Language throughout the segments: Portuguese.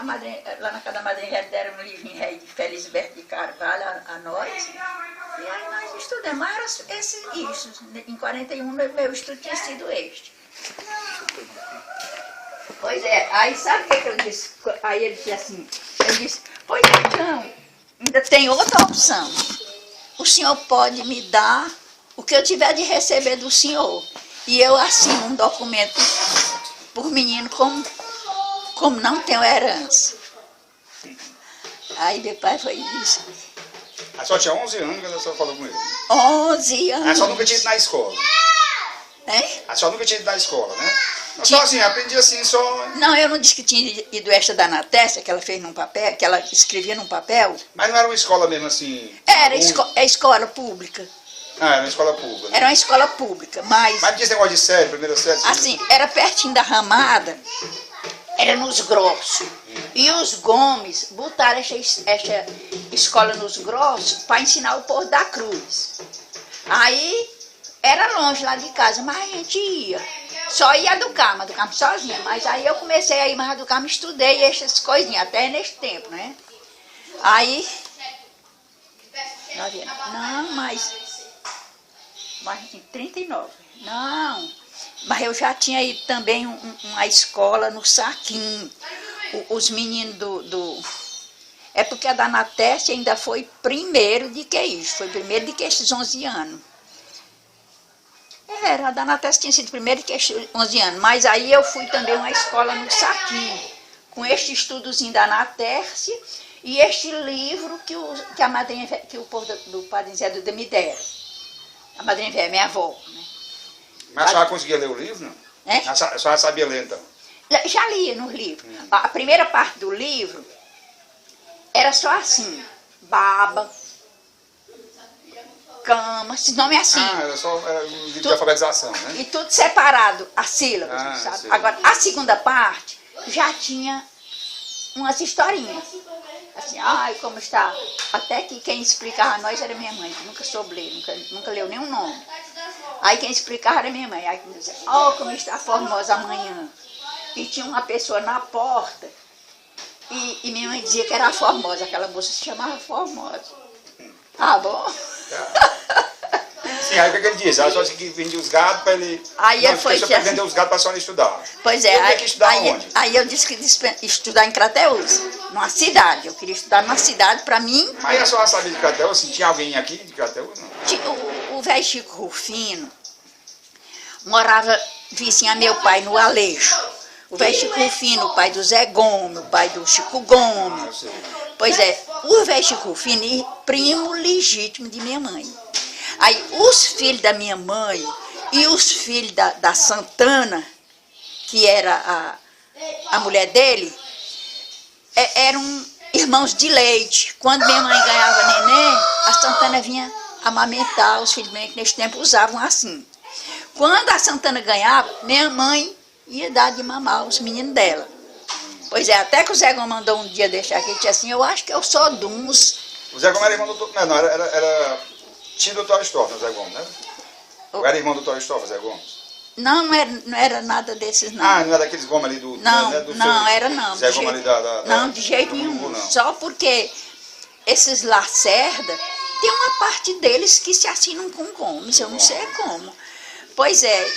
lá na casa da madrinha já deram um livrinho rei de Felisberto de Carvalho a nós. E aí nós estudamos, mas era isso. Em 41 meu estudo tinha sido este. Pois é, aí sabe o que eu disse? Aí ele disse assim, eu disse, pois então, ainda tem outra opção. O senhor pode me dar o que eu tiver de receber do senhor. E eu assino um documento por menino como não tenho herança. Aí meu pai foi isso. A senhora tinha 11 anos quando a senhora falou com ele? 11 anos. A senhora nunca tinha ido na escola? É? A senhora nunca tinha ido na escola, né? Só assim, aprendi assim, só... Não, eu não disse que tinha ido esta da Anatécia, que ela fez num papel, que ela escrevia num papel. Mas não era uma escola mesmo assim... Era escola pública. Ah, era uma escola pública. Né? Era uma escola pública, mas... Mas tinha esse negócio de série, primeira série? Assim, era pertinho da Ramada, era nos Grossos. E os Gomes botaram essa escola nos Grossos para ensinar o povo da Cruz. Aí, era longe lá de casa, mas a gente ia. Só ia do Carmo sozinha. Mas aí eu comecei a ir mais do Carmo, estudei essas coisinhas, até nesse tempo, né? Aí... Não, mas em 39. Não, mas eu já tinha ido também uma escola no Saquinho. Os meninos É porque a da Anatécia ainda foi primeiro de que isso, foi primeiro de que esses 11 anos. A da Anatécia tinha sido primeiro de que esses 11 anos, mas aí eu fui também a uma escola no Saquinho, com este estudozinho da Anatécia e este livro que a madrinha, que o povo do Padre Zé Duda me deram. A madrinha velha, minha avó, né? Mas a senhora conseguia ler o livro, não? É? A senhora sabia ler, então? Já lia nos livros. A primeira parte do livro era só assim, baba, cama, esse nome é assim. Era só um livro de alfabetização, né? E tudo separado, as sílabas, sabe? Sei. Agora, a segunda parte já tinha umas historinhas. Assim, ai, como está. Até que quem explicava a nós era minha mãe, que nunca soube ler, nunca leu nenhum nome. Aí quem explicava era minha mãe. Aí dizia, como está formosa amanhã. E tinha uma pessoa na porta, e minha mãe dizia que era a Formosa, aquela moça se chamava Formosa. Tá bom? Sim, aí o que ele disse? Ela só que vendia os gados para ele... Aí ele foi para vender os gados para a senhora estudar. Pois é, aí eu disse que estudar em Crateús, numa cidade. Eu queria estudar numa cidade para mim. Mas a senhora sabia de Crateús? Assim, tinha alguém aqui de Crateús? Não? O velho Chico Rufino morava vizinho a meu pai no Aleixo. O velho Chico Rufino, o pai do Zé Gomes, o pai do Chico Gomes. Pois é, o velho Chico Rufino, primo legítimo de minha mãe. Aí os filhos da minha mãe e os filhos da Santana, que era a mulher dele, eram irmãos de leite. Quando minha mãe ganhava neném, a Santana vinha amamentar os filhos meio que nesse tempo usavam assim. Quando a Santana ganhava, minha mãe ia dar de mamar os meninos dela. Pois é, até que o Zé Gomes mandou um dia deixar aqui, disse assim, eu acho que eu sou de uns... O Zé Gomes era irmão do doutor... Não, era tio do doutor Aristófanes, o Zé Gomes, né? Ou era irmão do doutor Aristófanes, Zé Gomes? Não era nada desses, não. Ah, não era daqueles Gomes ali do... Não, né, do não, seu, era não. Zé Gomes ali não, de jeito nenhum. Não. Só porque esses Lacerda, tem uma parte deles que se assinam com Gomes, eu não sei como. Pois é,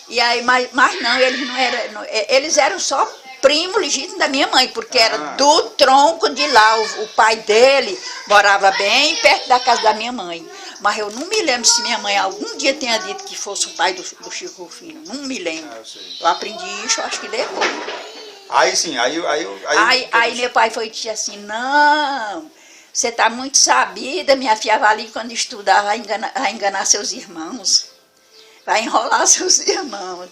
e aí, mas não, eles não eram, eles eram só primo legítimo da minha mãe, porque era do tronco de lá, o pai dele morava bem perto da casa da minha mãe. Mas eu não me lembro se minha mãe algum dia tenha dito que fosse o pai do Chico Rufino, não me lembro. Eu aprendi isso, acho que depois. Aí sim, aí meu pai foi dizer assim, não, você está muito sabida, minha filha, vai ali quando estudar, vai enganar seus irmãos. Vai enrolar seus irmãos.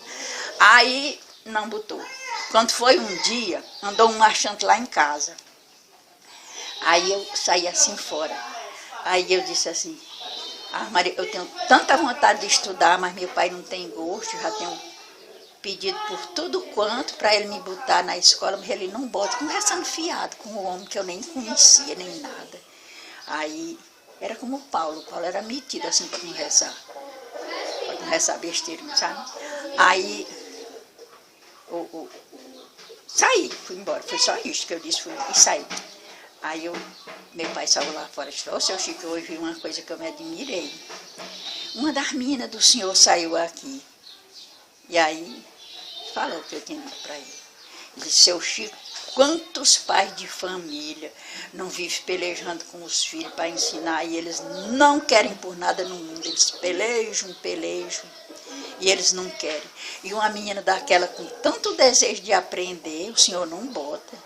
Aí, não botou. Quando foi um dia, andou um marchante lá em casa. Aí eu saí assim fora. Aí eu disse assim, Maria, eu tenho tanta vontade de estudar, mas meu pai não tem gosto, já tenho pedido por tudo quanto para ele me botar na escola, mas ele não bota, conversando fiado com um homem que eu nem conhecia, nem nada. Aí, era como o Paulo era metido assim para conversar. Essa besteira, sabe? Aí saí, fui embora. Foi só isso que eu disse, fui e saí. Aí meu pai saiu lá fora e disse, ô, seu Chico, eu ouvi uma coisa que eu me admirei. Uma das meninas do senhor saiu aqui. E aí falou o que eu tinha dito para ele. Disse, seu Chico, quantos pais de família não vivem pelejando com os filhos para ensinar e eles não querem por nada no mundo. Eles pelejam, e eles não querem. E uma menina daquela com tanto desejo de aprender, o senhor não bota.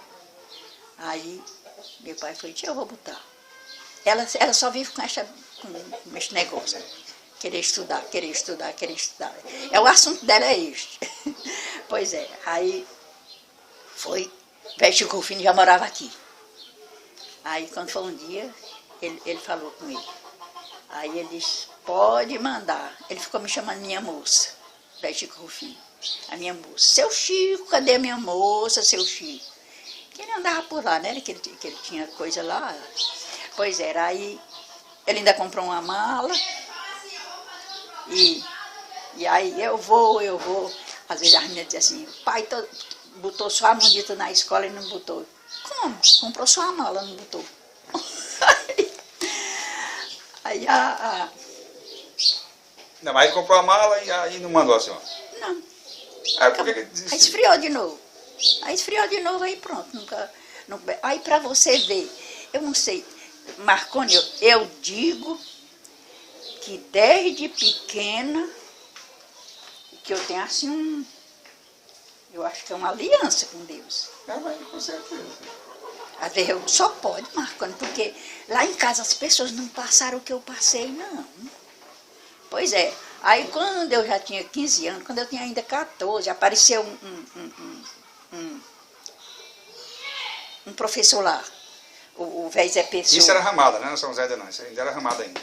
Aí meu pai falou, tia, eu vou botar. Ela só vive com esse negócio. Querer estudar. O assunto dela é este. Pois é, aí foi, velho Chico Rufino já morava aqui. Aí quando foi um dia, ele falou com ele. Aí ele disse, pode mandar. Ele ficou me chamando minha moça, velho Chico Rufino. A minha moça, seu Chico, cadê a minha moça, seu Chico? Que ele andava por lá, né? Que ele tinha coisa lá. Pois era, aí ele ainda comprou uma mala. E aí eu vou. Às vezes as meninas dizem assim, o pai botou só a mundita na escola e não botou. Como? Comprou só a mala, não botou. Aí Não, mas ele comprou a mala e aí não mandou a senhora? Não. Aí por que ele desistiu? Aí esfriou de novo, aí pronto. Aí para você ver, eu não sei, Marconi, eu digo que desde pequena, que eu tenho assim eu acho que é uma aliança com Deus. Mas com certeza. Às vezes eu só pode, Marconi, porque lá em casa as pessoas não passaram o que eu passei, não. Pois é, aí quando eu já tinha 15 anos, quando eu tinha ainda 14, apareceu um professor lá, o velho Zé Pessoa. Isso era Ramada, né? Não São José não, isso ainda era Ramada ainda.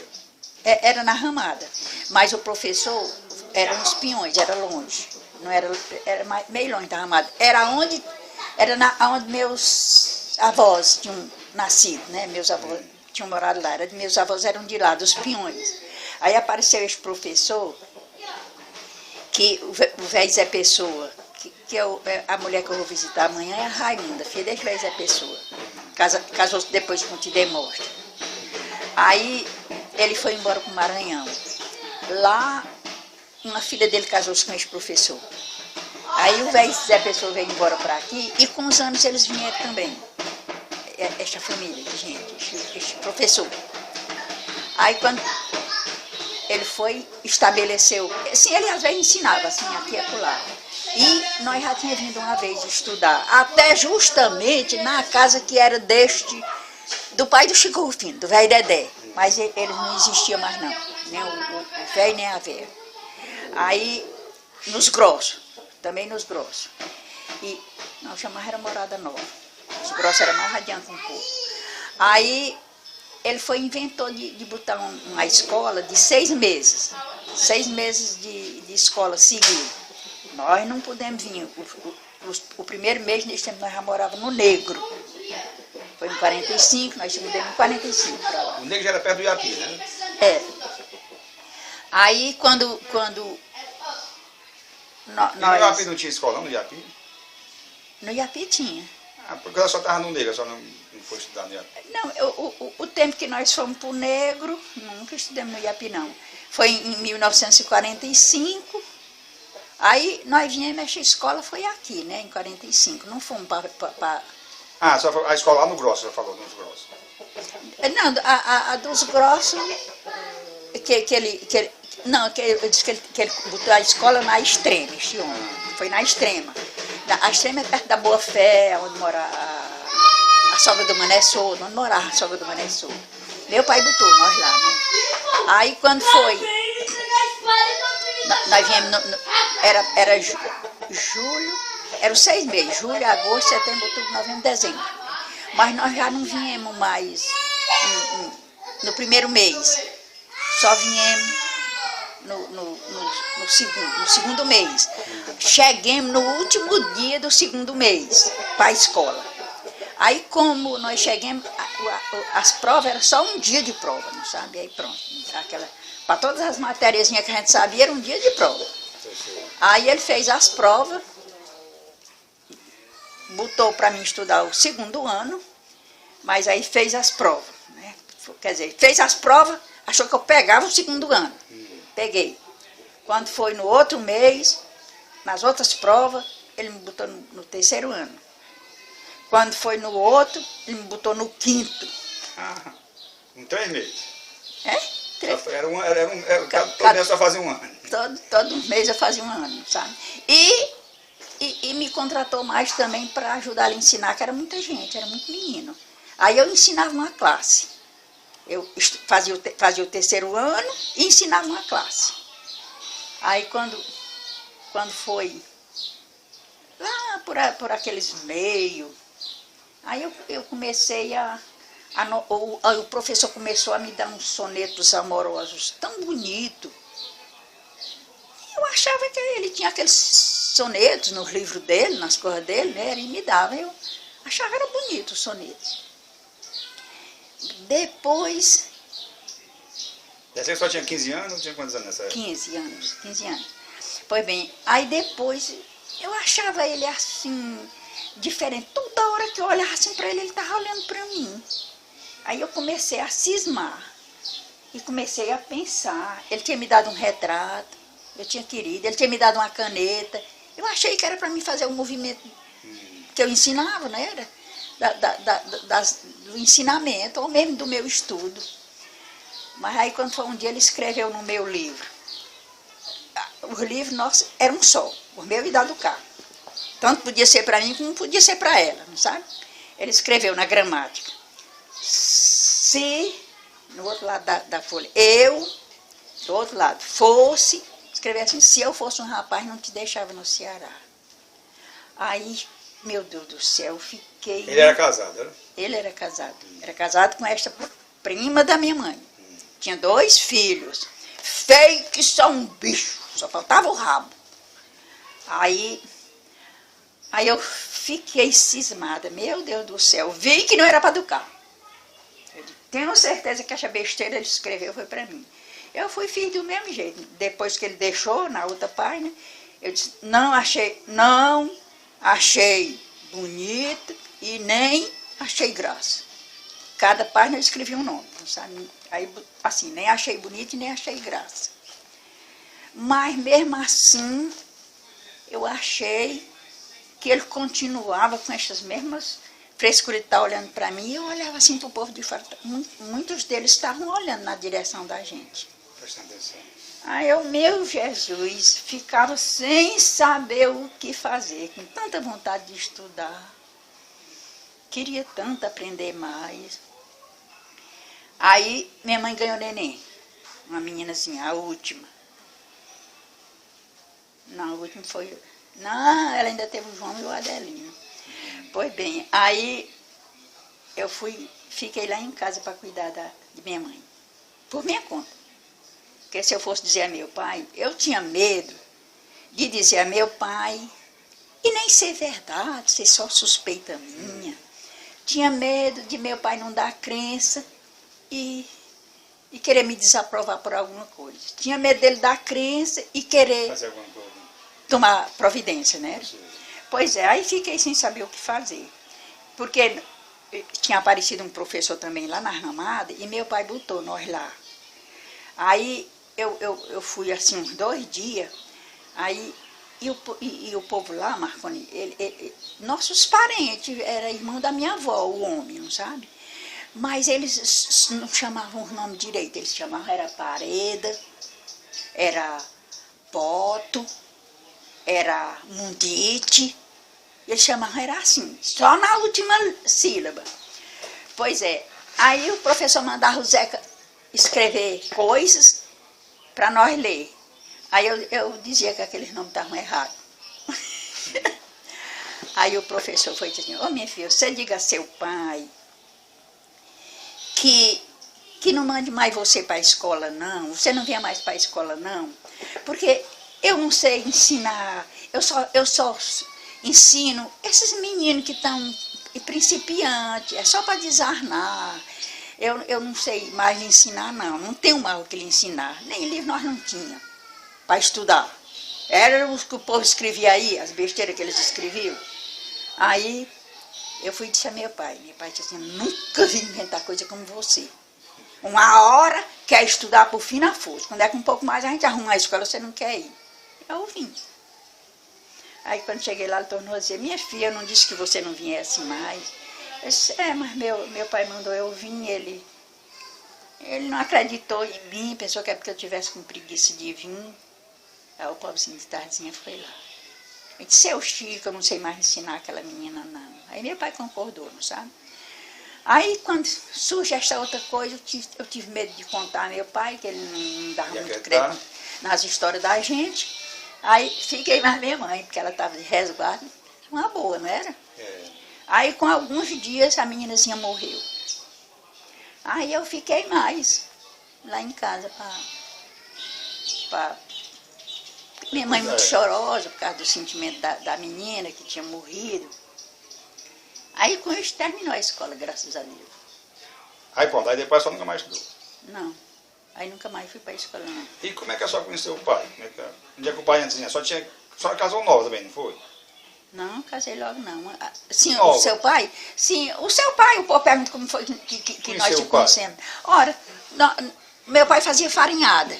Era na Ramada, mas o professor era nos Pinhões, era longe, não era meio longe da Ramada. Era onde meus avós tinham nascido, né? Meus avós tinham morado lá, meus avós eram de lá, dos Pinhões. Aí apareceu esse professor, que o velho Zé Pessoa, que a mulher que eu vou visitar amanhã é a Raimunda, filha desse velho Zé Pessoa. Casou depois com o Tidemostre. Aí ele foi embora para o Maranhão. Lá, uma filha dele casou-se com esse professor. Aí o velho Zé Pessoa veio embora para aqui e com os anos eles vieram também. Esta família de gente, este professor. Aí quando ele foi, estabeleceu, assim, ele às vezes ensinava, assim, aqui e acolá. E nós já tínhamos vindo uma vez estudar, até justamente na casa que era do pai do Chico Rufino, do velho Dedé. Mas ele não existia mais não, nem o velho nem a velha. Aí, nos grossos, também nos grossos. E nós chamávamos era Morada Nova. Os grossos eram mais adiante um pouco. Aí ele inventou de botar uma escola de 6 meses. 6 meses de escola seguida. Nós não pudemos vir. O primeiro mês, nesse tempo, nós já morávamos no Negro. Foi em 45, nós mudamos em 45 para lá. O Negro já era perto do Iapi, né? É. Aí quando E no Iapi não tinha escola, não, no Iapi? No Iapi tinha. Ah, porque ela só estava no Negro, só não foi estudar no Iapi. Não, o tempo que nós fomos para o Negro, nunca estudamos no Iapi, não. Foi em 1945. Aí nós viemos, essa escola foi aqui, né, em 45. Não fomos para... Ah, só a escola lá no Grosso, você falou, nos Grossos. Não, a dos Grossos, eu disse que ele botou a escola na Extrema, este homem. Foi na Extrema. A Extrema é perto da Boa Fé, onde mora a sogra do Mané Souto, onde morava a sogra do Mané Souto. Meu pai botou nós lá, né? Aí quando foi, nós viemos, era julho, eram 6 meses, julho, agosto, setembro, outubro, novembro, dezembro. Mas nós já não viemos mais no primeiro mês, só viemos no segundo mês. Chegamos no último dia do segundo mês para a escola. Aí como nós chegamos, as provas eram só um dia de prova, não sabe? Aí pronto, para todas as matérias que a gente sabia, era um dia de prova. Aí ele fez as provas botou para mim estudar o 2º ano, mas aí fez as provas, né? Quer dizer, fez as provas, achou que eu pegava o 2º ano. Peguei. Quando foi no outro mês, nas outras provas, ele me botou no 3º ano. Quando foi no outro, ele me botou no 5º. Ah, em 3 meses. É? Todo mês só fazia um ano. Todo mês eu fazia um ano, sabe? E me contratou mais também para ajudar ele a ensinar, que era muita gente, era muito menino. Aí eu ensinava uma classe. Eu fazia o 3º ano e ensinava uma classe. Aí quando foi lá por aqueles meios, aí eu comecei o professor começou a me dar uns sonetos amorosos tão bonitos. Eu achava que ele tinha aqueles sonetos nos livros dele, nas coisas dele, né? Ele me dava, eu achava que era bonito os sonetos. Depois... Você só tinha 15 anos, tinha quantos anos nessa época? 15 anos. Pois bem, aí depois eu achava ele assim, diferente. Toda hora que eu olhava assim para ele, ele estava olhando para mim. Aí eu comecei a cismar e comecei a pensar. Ele tinha me dado um retrato, eu tinha querido, ele tinha me dado uma caneta. Eu achei que era para mim fazer o movimento que eu ensinava, né? Do ensinamento, ou mesmo do meu estudo. Mas aí quando foi um dia ele escreveu no meu livro. Os livros nossos eram só, o meu e da do Carlos. Tanto podia ser para mim como podia ser para ela, não sabe? Ele escreveu na gramática. Se, no outro lado da folha, eu, do outro lado, fosse, escreveu assim, se eu fosse um rapaz, não te deixava no Ceará. Aí, meu Deus do céu, eu fiquei... Ele era casado, era? Ele era casado. Era casado com esta prima da minha mãe. Tinha 2 filhos. Feio que só um bicho. Só faltava o rabo. Aí eu fiquei cismada. Meu Deus do céu. Vi que não era para educar. Eu tenho certeza que essa besteira ele escreveu foi para mim. Eu fiz do mesmo jeito. Depois que ele deixou, na outra página, eu disse, não achei bonito e nem achei graça. Cada página eu escrevia um nome, sabe? Aí, assim, nem achei bonito e nem achei graça. Mas, mesmo assim, eu achei que ele continuava com essas mesmas frescuras de estar olhando para mim. E eu olhava assim para o povo de fora. Muitos deles estavam olhando na direção da gente. Prestando atenção. Aí eu, meu Jesus, ficava sem saber o que fazer, com tanta vontade de estudar. Queria tanto aprender mais. Aí minha mãe ganhou neném, uma meninazinha, a última. Não, a última foi... Não, ela ainda teve o João e o Adelino. Pois bem, aí eu fiquei lá em casa para cuidar de minha mãe, por minha conta. Porque se eu fosse dizer a meu pai, eu tinha medo de dizer a meu pai, e nem ser verdade, ser só suspeita minha. Tinha medo de meu pai não dar crença e querer me desaprovar por alguma coisa. Tinha medo dele dar crença e querer Fazer alguma coisa. Tomar providência, né? Sim. Pois é, aí fiquei sem saber o que fazer. Porque tinha aparecido um professor também lá na Ramada e meu pai botou nós lá. Aí eu fui assim uns 2 dias, aí e o povo lá, Marconi, nossos parentes, era irmão da minha avó, o homem, não sabe? Mas eles não chamavam o nome direito, eles chamavam, era Pareda, era Poto, era Mundite, eles chamavam, era assim, só na última sílaba. Pois é, aí o professor mandava o Zeca escrever coisas para nós ler. Aí eu dizia que aqueles nomes estavam errados. Aí o professor foi dizer, ô minha filha, você diga a seu pai que não mande mais você para a escola, não. Você não venha mais para a escola, não. Porque eu não sei ensinar, eu só ensino esses meninos que estão principiantes, é só para desarmar. Eu não sei mais lhe ensinar, não tenho mais o que lhe ensinar. Nem livro nós não tínhamos para estudar. Era o que o povo escrevia aí, as besteiras que eles escreviam. Aí eu fui dizer a meu pai disse assim, nunca vi inventar coisa como você. Uma hora quer estudar por fim na força, quando é com um pouco mais a gente arruma a escola, você não quer ir. Eu vim. Aí quando cheguei lá, ele tornou a dizer, minha filha, eu não disse que você não viesse mais. Eu disse, mas meu pai mandou eu vir, ele não acreditou em mim, pensou que é porque eu tivesse com preguiça de vir. Aí o pobrezinho de tardezinha foi lá. Eu disse, seu Chico, eu não sei mais ensinar aquela menina, não. Aí meu pai concordou, não sabe? Aí quando surge essa outra coisa, eu tive medo de contar a meu pai, que ele não dava muito crédito nas histórias da gente. Aí fiquei mais minha mãe, porque ela estava de resguardo, uma boa, não era? Aí com alguns dias a meninazinha morreu. Aí eu fiquei mais lá em casa minha mãe muito chorosa por causa do sentimento da menina que tinha morrido. Aí com isso terminou a escola, graças a Deus. Aí pronto, aí depois só nunca mais estudou? Não, aí nunca mais fui para a escola não. E como é que a senhora conheceu o pai? Onde é que o pai antes tinha? A senhora casou nova também, não foi? Não, casei logo não. Sim, Nova. O seu pai? Sim, o seu pai, o povo pergunta como foi que nós te conhecemos. Ora, meu pai fazia farinhada.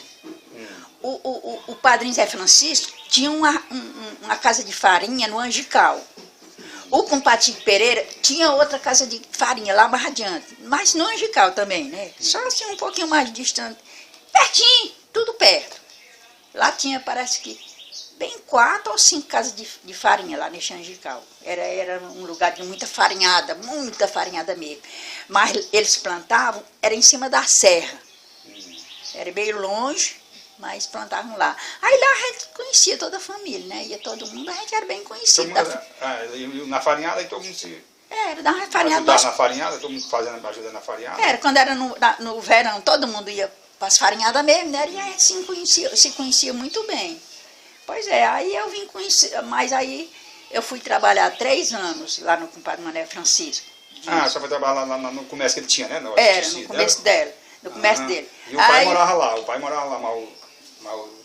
O padrinho Zé Francisco tinha uma casa de farinha no Angical. O compadre Pereira tinha outra casa de farinha lá mais adiante, mas no Angical também, né? Só assim um pouquinho mais distante. Pertinho, tudo perto. Lá tinha, parece que, bem 4 ou 5 casas de farinha lá nesse Angical. Era um lugar de muita farinhada mesmo. Mas eles plantavam, era em cima da serra. Era meio longe, mas plantavam lá. Aí lá a gente conhecia toda a família, né? Ia todo mundo, a gente era bem conhecido. Na farinhada aí todo mundo se... Era, na farinhada. Ajudar na farinhada, todo mundo ajudando na farinhada? Era, quando era no verão, todo mundo ia para as farinhadas mesmo, né? E a gente se conhecia muito bem. Pois é, aí eu vim conhecer, mas aí eu fui trabalhar 3 anos lá no compadre Mané Francisco. Você foi trabalhar lá no comércio que ele tinha, né? No começo dele. No comércio dele. E o pai morava lá,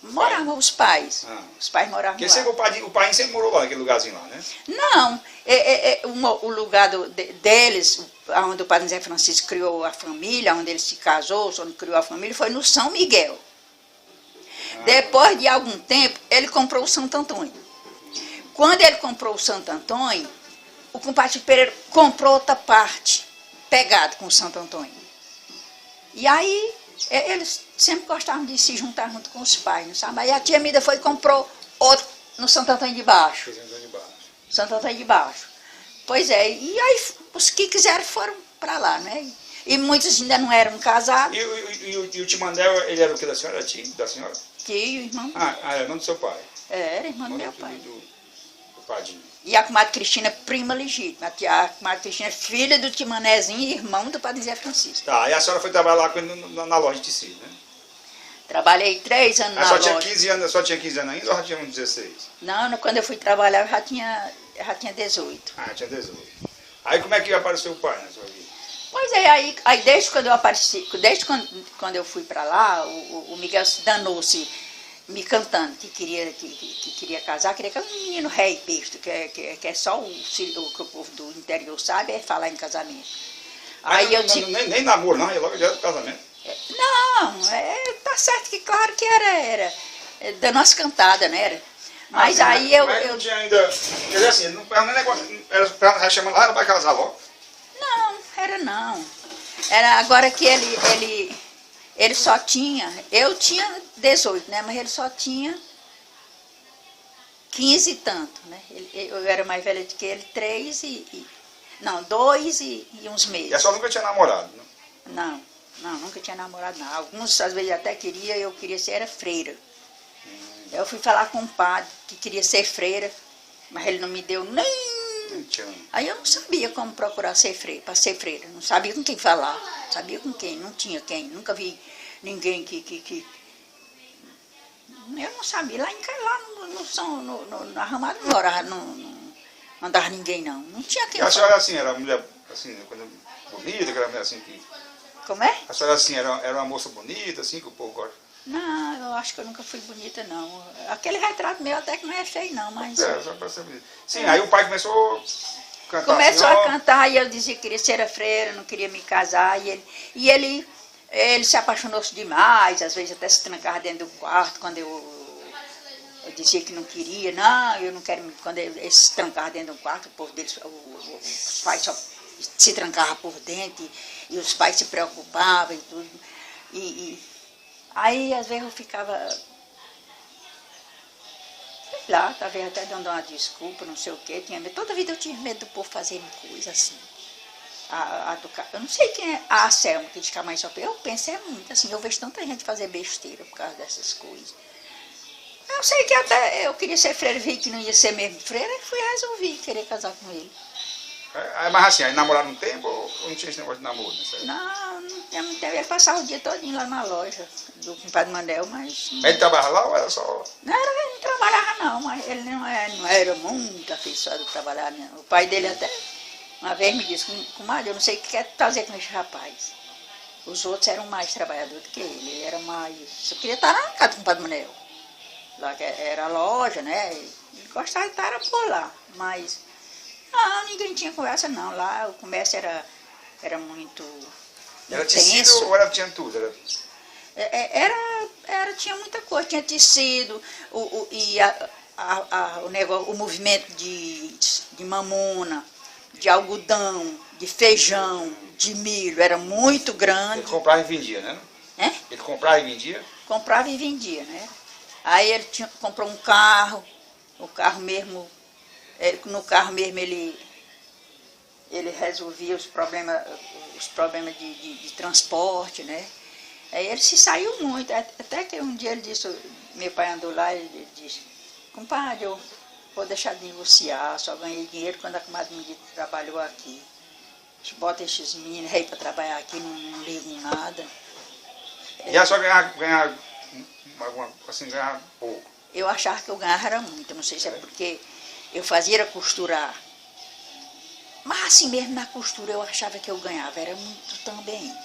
Moravam os pais. Os pais moravam porque lá. Porque o pai sempre morou lá, naquele lugarzinho lá, né? Não, o lugar deles, onde o padre Zé Francisco criou a família, onde ele se casou, onde criou a família, foi no São Miguel. Depois de algum tempo, ele comprou o Santo Antônio. Quando ele comprou o Santo Antônio, o compadre Pereira comprou outra parte, pegado com o Santo Antônio. E aí, eles sempre gostavam de se juntar junto com os pais, não sabe? Aí a tia Mida foi e comprou outro no Santo Antônio de Baixo. Santo Antônio de Baixo. Pois é, e aí os que quiseram foram para lá, né? E muitos ainda não eram casados. E o Timandel, ele era o que da senhora? Era tio da senhora? Tio, irmão. Era irmão do seu pai? Era irmão do meu pai. Do padrinho. E a comadre Cristina, prima legítima. A comadre Cristina, filha do Timanezinho e irmão do padre Zé Francisco. Tá, e a senhora foi trabalhar lá com ele na loja de tecido, né? Trabalhei 3 anos na loja. Só tinha 15 anos ainda ou já tinha uns 16? Não, quando eu fui trabalhar eu já tinha 18. Tinha 18. Aí como é que apareceu o pai na sua vida? Pois é, aí desde quando eu apareci, quando eu fui para lá, o Miguel se danou-se me cantando que queria casar, queria casar um menino rei besta, que é só o que o povo do interior sabe, é falar em casamento. Aí eu disse, nem namoro não, é logo direto do casamento. Não, tá certo que claro que era da nossa cantada, né? Era. Mas aí Mas não tinha ainda, quer dizer assim, não era nem negócio, era chamando lá, ela vai casar logo. Não, era não. Era agora que ele só tinha, eu tinha 18, né? Mas ele só tinha 15 e tanto, né? Eu era mais velha do que ele, 2 e uns meses. E a senhora nunca tinha namorado, né? Não, nunca tinha namorado, não. Alguns às vezes até eu queria ser era freira. Eu fui falar com um padre que queria ser freira, mas ele não me deu nem... Aí eu não sabia como procurar ser freira, para ser freira. Não sabia com quem falar, sabia com quem, não tinha quem. Nunca vi ninguém que... Eu não sabia, lá na Ramada não morava, não andava ninguém não. Não tinha quem. E a senhora assim, era uma mulher assim, bonita, que era uma mulher assim que... Como é? A senhora assim, era uma moça bonita, assim, que o povo gosta? Não, eu acho que eu nunca fui bonita, não. Aquele retrato meu até que não é feio, não, mas... Só para ser bonita. Sim, aí o pai começou cantar Começou assim, a ó. cantar e eu dizia que queria ser freira, não queria me casar. E ele se apaixonou-se demais, às vezes até se trancava dentro do quarto quando eu dizia que não queria. Não, eu não quero. Quando ele se trancava dentro do quarto, o povo deles, os pais só se trancavam por dentro e os pais se preocupavam e tudo. Aí às vezes eu ficava, sei lá, talvez até dando uma desculpa, não sei o quê. Toda vida eu tinha medo do povo fazer coisa assim. Eu não sei quem é a Selma que diz que a mãe só. Eu pensei muito assim, eu vejo tanta gente fazer besteira por causa dessas coisas. Eu sei que até eu queria ser freira, vi que não ia ser mesmo freira, e resolvi querer casar com ele. Mas assim, aí namoraram um tempo ou não tinha esse negócio de namoro? Né? Não tinha muito tempo. Ele passava o dia todinho lá na loja do compadre Manel, mas... Mas ele trabalhava lá ou era só... Ele não trabalhava não, mas ele não era muito afeiçoado de trabalhar, não. O pai dele até uma vez me disse, comadre, eu não sei o que quer fazer com esse rapaz. Os outros eram mais trabalhadores do que ele, ele era mais... Só queria estar na casa do compadre Manel. Lá que era a loja, né? Ele gostava de estar por lá, mas... Não, ninguém tinha conversa não, lá o comércio era muito Era intenso. tecido ou tinha tudo? Tinha muita coisa, tinha tecido, o movimento de mamona, de algodão, de feijão, de milho, era muito grande. Ele comprava e vendia, né? Ele comprava e vendia? Comprava e vendia, né? Aí ele comprou um carro, o carro mesmo... No carro mesmo ele resolvia os problemas de transporte, né? Aí ele se saiu muito, até que um dia ele disse, meu pai andou lá e ele disse, compadre, eu vou deixar de negociar, só ganhei dinheiro quando a comadre me trabalhou aqui. Bota esses meninos aí para trabalhar aqui, não ligam nada. E ela só ganhava pouco? Eu achava que eu ganhava era muito, não sei se é porque... Eu fazia era costurar, mas assim mesmo na costura eu achava que eu ganhava, era muito também.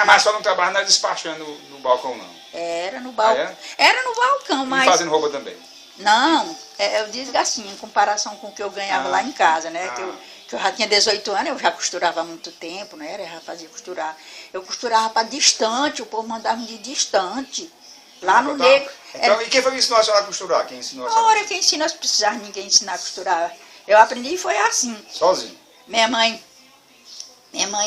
Mas só não trabalhava na despachando no balcão, não? Era no balcão, era no balcão, mas... E fazendo roupa também? Não, eu digo assim, em comparação com o que eu ganhava lá em casa, né, que eu já tinha 18 anos, eu já costurava há muito tempo, né, eu já fazia costurar. Eu costurava para distante, o povo mandava de distante. Lá no Negro. Então, e quem foi que ensinou a senhora a costurar? Quem ensinou a senhora? Ora, quem ensinou, se precisar ninguém ensinar a costurar. Eu aprendi e foi assim. Sozinho? Minha mãe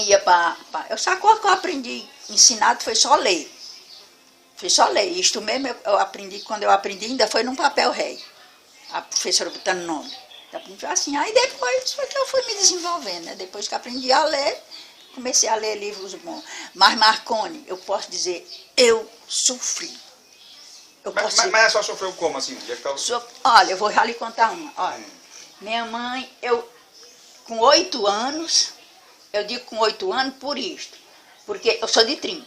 ia para... Essa coisa que eu aprendi ensinado foi só ler. Foi só ler. Isto mesmo eu aprendi, quando eu aprendi ainda foi num papel rei. A professora botando nome. Eu aprendi assim. Aí depois foi que eu fui me desenvolvendo, né? Depois que aprendi a ler, comecei a ler livros bons. Mas Marconi, eu posso dizer, eu sofri. Mas ela só sofreu como, assim? Olha, eu vou já lhe contar uma. Olha, minha mãe, com 8 anos, eu digo com 8 anos por isto, porque eu sou de 30.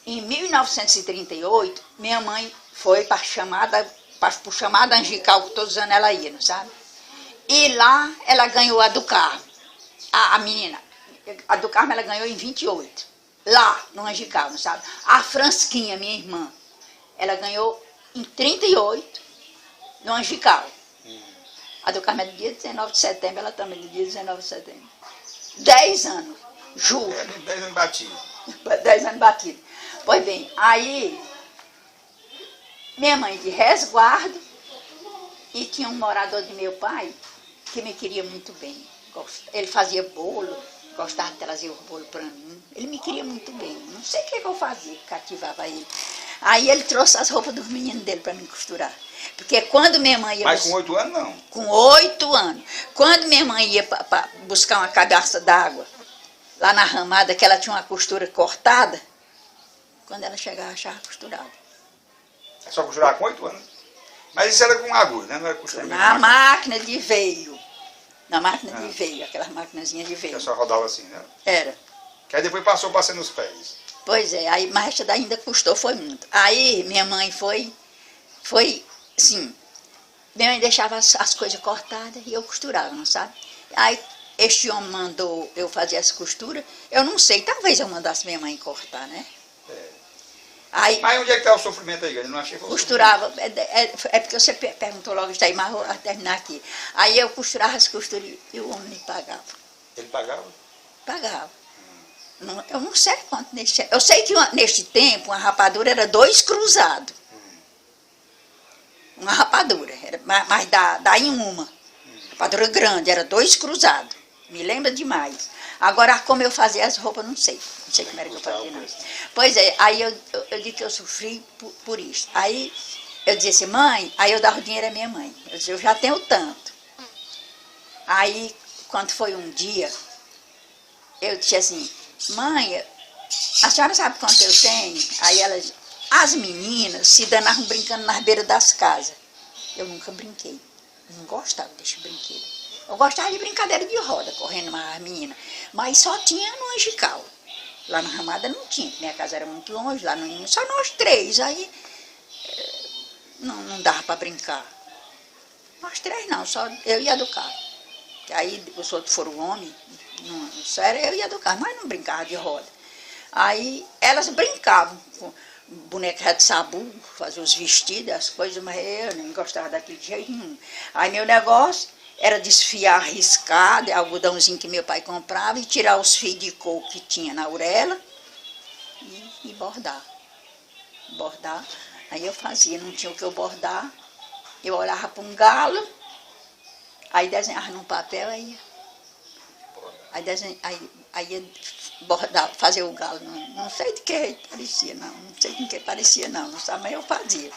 Em 1938, minha mãe foi para o chamado Angical, que todos os anos ela ia, não sabe? E lá ela ganhou a do Carmo. A menina, a do Carmo ela ganhou em 28. Lá, no Angical, não sabe? A Fransquinha, minha irmã, ela ganhou em 38, no Angical. A do Carmo é do dia 19 de setembro, ela também do dia 19 de setembro. 10 anos, juro. 10 anos batido. 10 anos batido. Pois bem, aí, minha mãe de resguardo, e tinha um morador de meu pai, que me queria muito bem. Ele fazia bolo, gostava de trazer o bolo para mim. Ele me queria muito bem. Não sei o que eu fazia, que cativava ele. Aí ele trouxe as roupas dos meninos dele para me costurar. Porque quando minha mãe ia... Mas com 8 anos, não? Com 8 anos. Quando minha mãe ia para buscar uma cabaça d'água, lá na ramada, que ela tinha uma costura cortada, quando ela chegava, achava costurada. É só costurar com 8 anos? Mas isso era com agulha, né? Não era costura na máquina de veio. Na máquina de veio, aquelas maquinazinhas de veio. Que só rodava assim, né? Era. Que aí depois passou passando nos pés. Pois é, aí, mas essa daí ainda custou, foi muito. Aí minha mãe foi assim, minha mãe deixava as coisas cortadas e eu costurava, não sabe? Aí este homem mandou eu fazer essa costura, eu não sei, talvez eu mandasse minha mãe cortar, né? Aí, Mas onde é que está o sofrimento aí? Eu não achei que fosse costurava, é porque você perguntou logo isso aí, mas vou terminar aqui. Aí eu costurava as costuras e o homem me pagava. Ele pagava? Pagava. Eu não sei quanto nesse tempo. Eu sei que neste tempo uma rapadura era 2 cruzados. Uma rapadura, mas dá em uma. Rapadura grande, era 2 cruzados. Me lembra demais. Agora, como eu fazia as roupas, não sei. Não sei como era que eu fazia, não. Pois é, aí eu digo que eu sofri por isso. Aí eu dizia assim, mãe, aí eu dava o dinheiro à minha mãe. Eu dizia, eu já tenho tanto. Aí, quando foi um dia, eu disse assim, mãe, a senhora sabe quanto eu tenho? Aí elas, as meninas se danavam brincando nas beiras das casas. Eu nunca brinquei. Eu não gostava desse brinquedo. Eu gostava de brincadeira de roda, correndo com as meninas. Mas só tinha no Angical. Lá na Ramada não tinha. Minha casa era muito longe, lá não, só nós 3. Aí não dava para brincar. Nós 3 não, só eu ia do carro. Aí os outros foram homens, só era eu ia do carro, mas não brincava de roda. Aí elas brincavam com boneca de sabu, faziam os vestidos, as coisas, mas eu nem gostava daquele de jeito nenhum. Aí meu negócio era desfiar riscado, algodãozinho que meu pai comprava, e tirar os fios de couro que tinha na orelha e bordar. Bordar. Aí eu fazia, não tinha o que eu bordar, eu olhava para um galo, aí desenhava num papel, aí ia bordar, fazer o galo. Não sei de que parecia, não sei de que parecia, não sabe, mas eu fazia.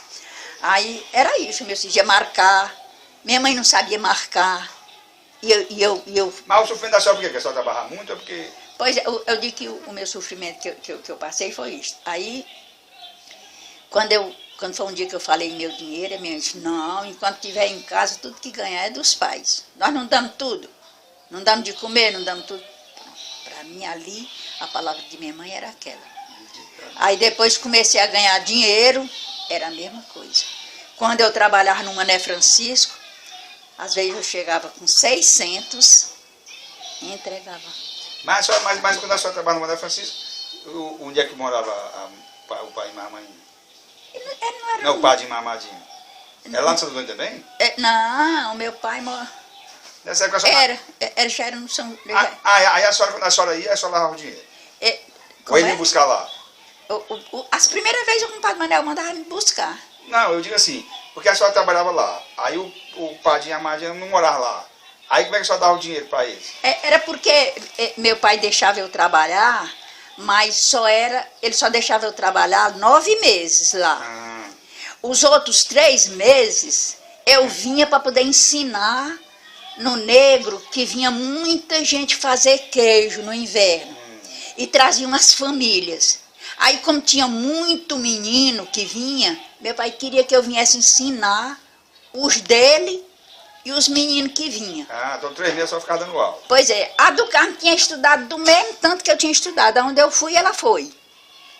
Aí era isso, meu filho ia marcar. Minha mãe não sabia marcar. E eu... Mas o sofrimento da senhora por quê? Porque a senhora trabalhava muito ou porque... Pois é, eu digo que o meu sofrimento que eu passei foi isso. Aí, quando foi um dia que eu falei meu dinheiro, a minha mãe disse, não, enquanto estiver em casa, tudo que ganhar é dos pais. Nós não damos tudo. Não damos de comer, não damos tudo. Para mim, ali, a palavra de minha mãe era aquela. Aí depois comecei a ganhar dinheiro, era a mesma coisa. Quando eu trabalhava no Mané Francisco, às vezes eu chegava com 600 e entregava. Mas quando a senhora trabalhava no Mané Francisco, onde é que morava o pai e a mamãe? Não, o pai de mamadinho. Era lá no Santo Antônio também? Não, o meu pai Nessa época a senhora... já era no São... Aí quando a senhora ia, a senhora lavava o dinheiro? Ou ele ia buscar lá? As primeiras vezes o compadre Manel mandava me buscar. Não, eu digo assim, porque a senhora trabalhava lá, aí o padrinho e a madrinha não moravam lá. Aí como é que a senhora dava o dinheiro para eles? Era porque meu pai deixava eu trabalhar, mas ele só deixava eu trabalhar 9 meses lá. Os outros 3 meses eu vinha para poder ensinar no Negro, que vinha muita gente fazer queijo no inverno. E traziam as famílias. Aí, como tinha muito menino que vinha, meu pai queria que eu viesse ensinar os dele e os meninos que vinham. Então 3 meses só ficava dando aula. Pois é, a do Carmo tinha estudado do mesmo tanto que eu tinha estudado. Onde eu fui, ela foi.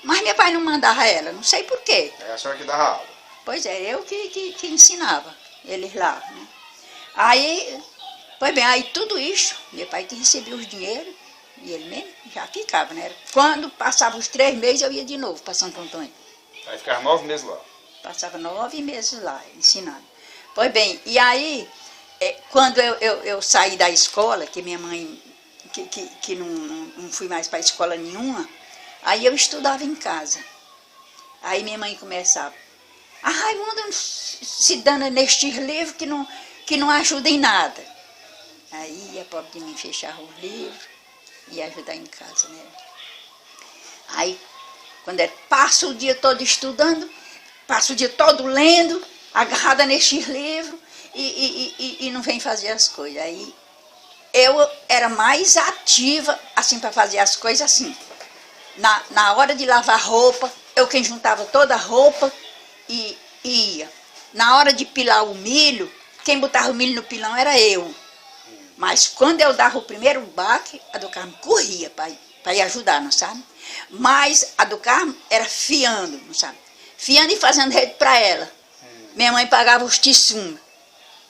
Mas meu pai não mandava ela, não sei por quê. É a senhora que dava aula. Pois é, eu que ensinava eles lá. Né? Aí, pois bem, aí tudo isso, meu pai que recebia os dinheiros, e ele mesmo já ficava, né? Quando passava os 3 meses, eu ia de novo para Santo Antônio. Aí ficava 9 meses lá. Passava 9 meses lá, ensinando. Pois bem, e aí, quando eu saí da escola, que minha mãe, que não fui mais para escola nenhuma, aí eu estudava em casa. Aí minha mãe começava, a Raimunda se dando nestes livros que não ajudam em nada. Aí a pobre de mim fechava os livros e ajudar em casa, né? Aí, quando passa o dia todo estudando, passa o dia todo lendo, agarrada nestes livros e não vem fazer as coisas. Aí eu era mais ativa, assim, para fazer as coisas assim. Na hora de lavar roupa, eu quem juntava toda a roupa e ia. Na hora de pilar o milho, quem botava o milho no pilão era eu. Mas quando eu dava o primeiro baque, a do Carmo corria para ir ajudar, não sabe? Mas a do Carmo era fiando, não sabe? Fiando e fazendo rede para ela. Minha mãe pagava os tissum.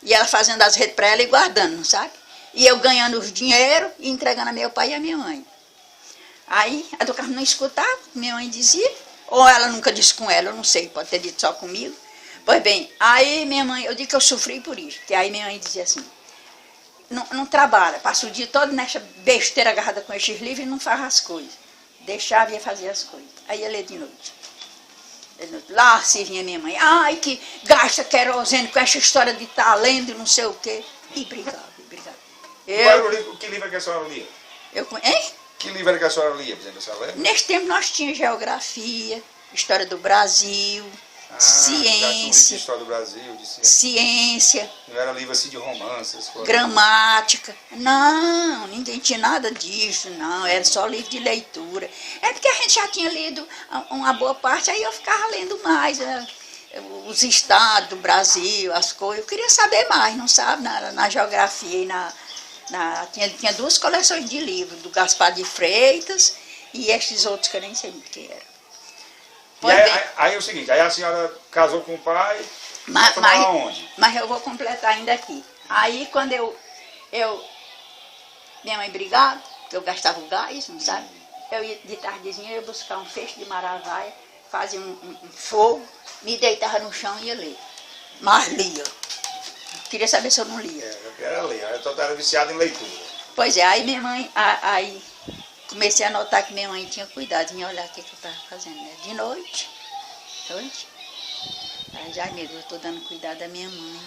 E ela fazendo as redes para ela e guardando, não sabe? E eu ganhando os dinheiro e entregando a meu pai e a minha mãe. Aí a do Carmo não escutava, minha mãe dizia. Ou ela nunca disse com ela, eu não sei, pode ter dito só comigo. Pois bem, aí minha mãe, eu digo que eu sofri por isso, que aí minha mãe dizia assim, não trabalha, passa o dia todo nessa besteira agarrada com esses livros e não faz as coisas. Deixava e ia fazer as coisas. Aí ia ler de noite. Lá se vinha minha mãe, ai que gasta querosene com essa história de estar lendo e não sei o quê. E brigava, e brigava. Qual era o livro, que livro é que a senhora lia? Hein? Que livro era que a senhora lia, por exemplo, a senhora lembra? Nesse tempo nós tínhamos geografia, história do Brasil, Já tinha um livro de ciência, história do Brasil, de ciência. ciência, Não era livro assim de romance, essas coisas. gramática. Não, ninguém tinha nada disso, não. Era só livro de leitura. É porque a gente já tinha lido uma boa parte, aí eu ficava lendo mais, né? Os estados do Brasil, as coisas. Eu queria saber mais, não sabe? Na geografia e tinha duas coleções de livros, do Gaspar de Freitas e estes outros que eu nem sei o que era. E aí é o seguinte, aí a senhora casou com o pai, foi morar onde? Mas eu vou completar ainda aqui. Aí quando minha mãe brigava, que eu gastava o gás, não sabe? Eu ia de tardezinha, eu ia buscar um feixe de maravaia, fazia um fogo, me deitava no chão e ia ler. Mas lia. Queria saber se eu não lia. Eu era ler, eu era viciado em leitura. Pois é, aí minha mãe, aí comecei a notar que minha mãe tinha cuidado em olhar o que eu estava fazendo, né? De noite. Aí já, meu Deus, eu estou dando cuidado da minha mãe.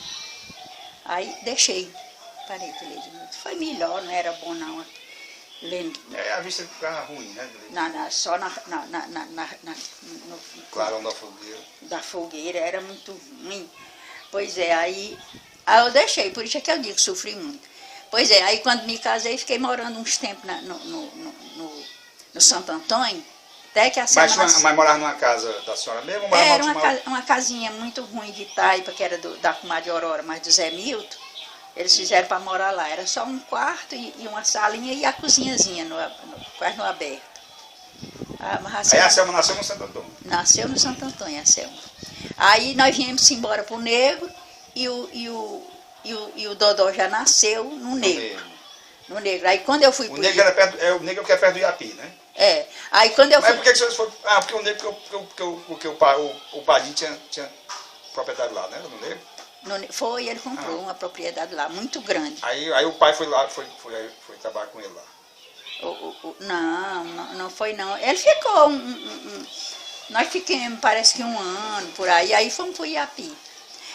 Aí deixei, parei de ler de noite. Foi melhor, não era bom não, lendo. A vista ficava ruim, né? Só no clarão da fogueira. Da fogueira, era muito ruim. Pois é, aí eu deixei, por isso é que eu digo que sofri muito. Pois é, aí quando me casei, fiquei morando uns tempos no Santo Antônio, até que a Selma... Mas morava numa casa da senhora mesmo? Ou era uma casinha muito ruim de Taipa, que era da comadre Aurora, mas do Zé Milton. Eles fizeram para morar lá. Era só um quarto e uma salinha e a cozinhazinha, quase no aberto. Aí a Selma nasceu no Santo Antônio? Nasceu no Santo Antônio, a Selma. Aí nós viemos embora para o Negro e o Dodó já nasceu no Negro. No Negro. Aí quando eu fui o Negro era perto, o Negro que é perto do Iapi, né? É. Aí quando eu fui... Mas por que vocês foram... porque o Negro, porque o Padinho tinha propriedade lá, né? No Negro? Foi, ele comprou uma propriedade lá, muito grande. Aí o pai foi lá, foi trabalhar com ele lá. Não foi não. Ele ficou nós ficamos, parece que 1 ano por aí fomos para o Iapi.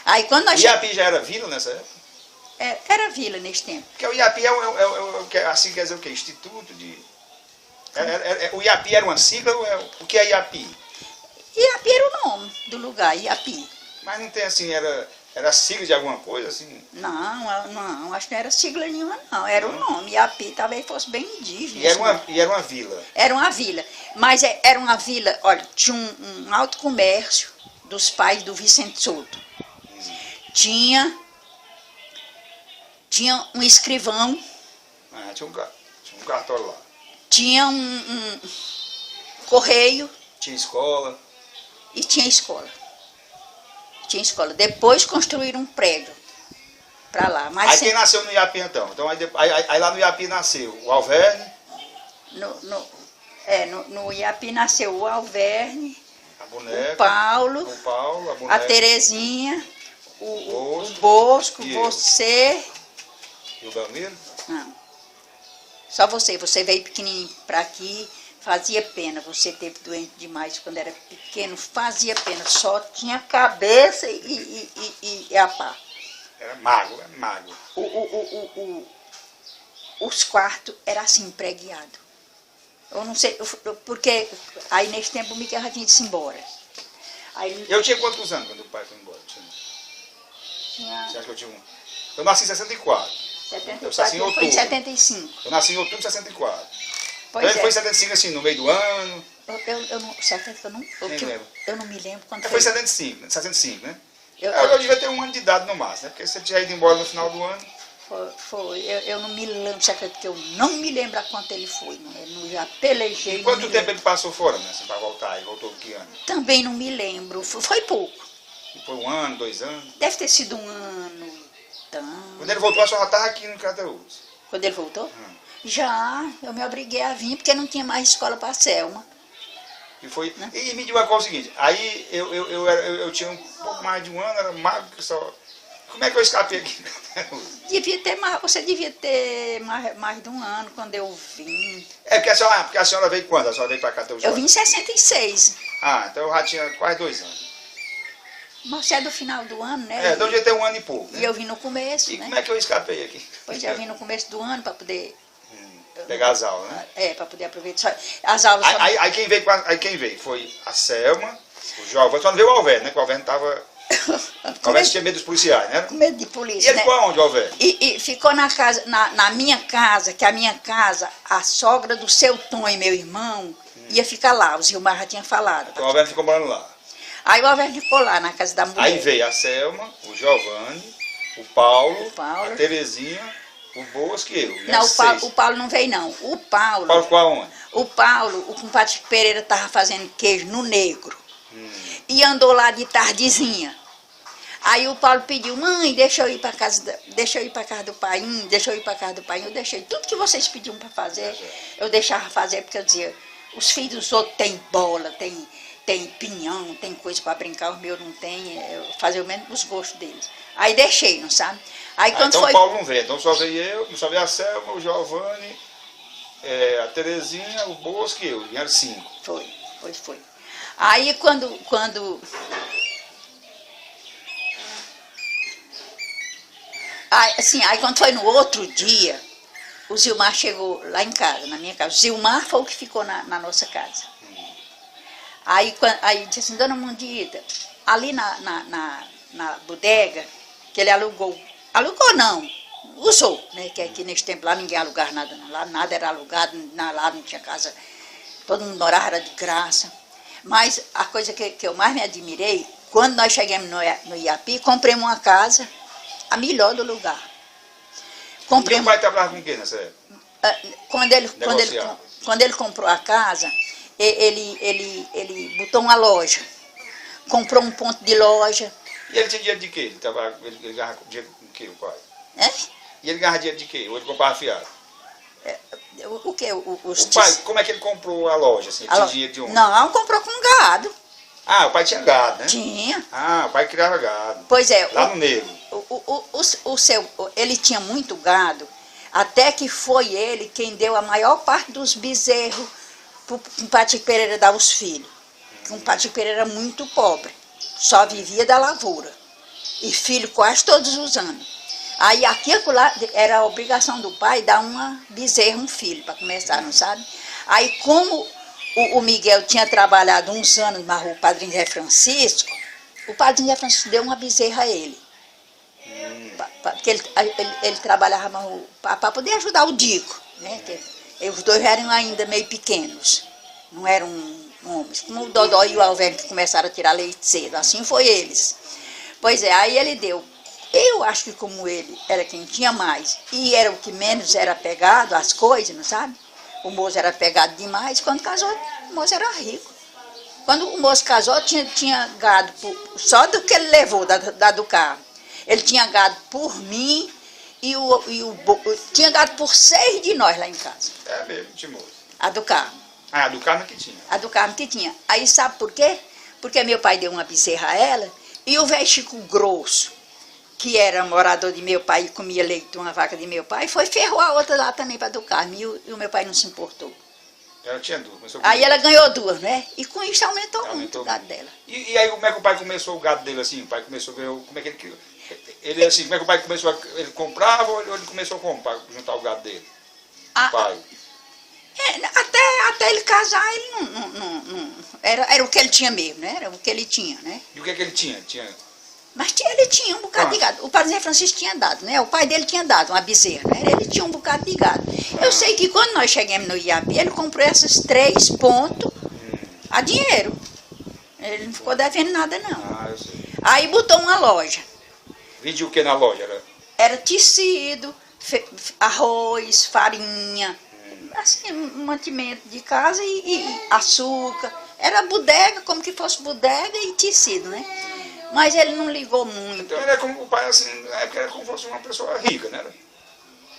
Aí quando nós Iapi já era vila nessa época? Era vila nesse tempo. Porque o Iapi assim quer dizer o quê? Instituto de... o Iapi era uma sigla ou o que é Iapi? Iapi era o nome do lugar, Iapi. Mas não tem assim, era sigla de alguma coisa assim? Não, acho que não era sigla nenhuma não, era o nome. Iapi talvez fosse bem indígena. E era uma vila? Era uma vila, mas era uma vila, olha, tinha um alto comércio dos pais do Vicente Souto. Tinha um escrivão. Tinha um cartório lá. Tinha um correio. Tinha escola. E tinha escola. Depois construíram um prédio para lá. Mas aí quem nasceu no Iapi então? Aí lá no Iapi nasceu o Alverne? No Iapi nasceu o Alverne, a boneca, o Paulo, a boneca, a Terezinha, o Bosco, você... E o Belmiro? Não. Só você. Você veio pequenininho para aqui, fazia pena. Você teve doente demais quando era pequeno, fazia pena. Só tinha cabeça e a pá. Era mago. Os quartos eram assim, pregueados. Eu não sei, porque aí nesse tempo o Miquel já tinha ido embora. Aí, eu tinha quantos anos quando o pai foi embora? Você acha que eu tinha um? Eu nasci em 64. 74, eu nasci em outubro. foi em 75. Eu nasci em outubro de 64. Pois então ele foi em 75 assim, no meio do ano. Eu não me lembro quando foi. Foi em 75, né? Eu devia ter 1 ano de idade no máximo, né? Porque você tinha ido embora no final do ano. Foi. Eu não me lembro, você acredita que eu não me lembro a quanto ele foi. Eu já pelejei. E quanto tempo ele passou fora, né? Assim, para voltar? Ele voltou que ano? Também não me lembro. Foi pouco. E foi 1 ano, 2 anos? Deve ter sido 1 ano. Então... Quando ele voltou, a senhora já estava aqui no Crateús. Quando ele voltou? Já. Eu me obriguei a vir porque não tinha mais escola para a Selma. E foi. E me diga uma coisa, o seguinte, aí eu tinha um pouco mais de um ano, era magro que só. Como é que eu escapei aqui? Você devia ter mais de um ano quando eu vim. É porque a senhora veio quando? A senhora veio para cá até os Eu vim em 66. Ah, então eu já tinha quase 2 anos. Mas você é do final do ano, né? Então eu já tenho 1 ano e pouco. Né? E eu vim no começo, E né? como é que eu escapei aqui? Pois é, eu vim no começo do ano para poder... Pegar as aulas, né? Para poder aproveitar. As aulas... Aí quem veio foi a Selma, o Giovanni, só não veio o Alverno, né? Que o Alverno estava... O Alverno tinha medo dos policiais, né? Com medo de E polícia, ele né? ficou aonde, o Alverno? E ficou na casa, na minha casa, que a minha casa, a sogra do seu Tom e meu irmão, ia ficar lá, o Zilmar já tinha falado. Então o Alverno ficou morando lá. Aí o Alverno ficou lá, na casa da mulher. Aí veio a Selma, o Giovanni, o Paulo, Paulo. a Terezinha, o Boas que eu. Não, o Paulo não veio não. O Paulo ficou aonde? o compadre Pereira estava fazendo queijo no Negro. E andou lá de tardezinha. Aí o Paulo pediu, mãe, deixa eu ir para casa do Painho, Eu deixei tudo que vocês pediam para fazer, eu deixava fazer, porque eu dizia, os filhos dos outros têm bola, tem pinhão, tem coisa para brincar, os meus não tem, eu fazia o mesmo dos gostos deles. Aí deixei, não sabe? Aí quando então foi... o Paulo não veio, então só veio eu, só veio a Selma, o Giovanni, a Terezinha, o Boas que eu, eram 5. Foi. Aí quando aí quando foi no outro dia, o Zilmar chegou lá em casa, na minha casa. O Zilmar foi o que ficou na nossa casa. Aí disse assim, dona Mundita, ali na bodega, que ele alugou não, usou, né? Que aqui nesse tempo lá ninguém alugava nada, não. Lá nada era alugado, lá não tinha casa, todo mundo morava, era de graça. Mas a coisa que eu mais me admirei, quando nós chegamos no Iapi, compramos uma casa, a melhor do lugar. E o pai trabalhava com o quê nessa época? Quando ele comprou a casa, ele botou uma loja, comprou um ponto de loja. E ele tinha dinheiro de quê? Ele ganhava dinheiro com o quê, o pai? E ele ganhava dinheiro de quê? Ou ele comprava fiado? O quê? O pai, como é que ele comprou a loja? Assim? Ele tinha dinheiro de onde? Não, comprou com gado. Ah, o pai tinha gado, né? Tinha. Ah, o pai criava gado. Pois é. Lá no Negro. Ele tinha muito gado, até que foi ele quem deu a maior parte dos bezerros para o compadre Pereira dar os filhos. O compadre Pereira era muito pobre, só vivia da lavoura. E filho quase todos os anos. Aí aquilo lá era a obrigação do pai dar uma bezerra, um filho, para começar, não sabe? Aí como o Miguel tinha trabalhado uns anos, mas o padrinho Zé Francisco, o padrinho Zé Francisco deu uma bezerra a ele. Porque ele trabalhava para poder ajudar o Dico, né? Que os dois eram ainda meio pequenos, não eram homens. Como o Dodó e o Alverno que começaram a tirar leite cedo, assim foi eles. Pois é, aí ele deu. Eu acho que como ele era quem tinha mais e era o que menos era pegado às coisas, não sabe? O moço era pegado demais, quando casou o moço era rico. Quando o moço casou tinha gado só do que ele levou do carro. Ele tinha gado por mim e tinha gado por 6 de nós lá em casa. É mesmo, Timoço. A do carro. Ah, a do carro que tinha. A do carro que tinha. Aí sabe por quê? Porque meu pai deu uma bezerra a ela e o velho Chico Grosso, que era morador de meu pai e comia leite de uma vaca de meu pai, foi ferrou a outra lá também para do carro. E o meu pai não se importou. Ela tinha 2. Aí ela ganhou 2, né? E com isso aumentou muito o gado dela. E aí como é que o pai começou o gado dele assim? O pai começou a ganhar, como é que ele assim, como é que o pai começou ele comprava ou ele começou a comprar, juntar o gado dele? O pai. Até ele casar, ele não era o que ele tinha mesmo, né? Era o que ele tinha, né? E o que é que ele tinha? Mas ele tinha um bocado de gado. O padre Zé Francisco tinha dado, né? O pai dele tinha dado uma bezerra, né? Ele tinha um bocado de gado. Eu sei que quando nós chegamos no Iapi, ele comprou esses 3 pontos a dinheiro. Ele não ficou devendo nada, não. Ah, eu sei. Aí botou uma loja. Vendia o que na loja? Era tecido, arroz, farinha, assim, mantimento de casa e açúcar. Era bodega, como que fosse bodega e tecido, né? Mas ele não ligou muito. Então ele é como o pai, assim, na época era como se fosse uma pessoa rica, né?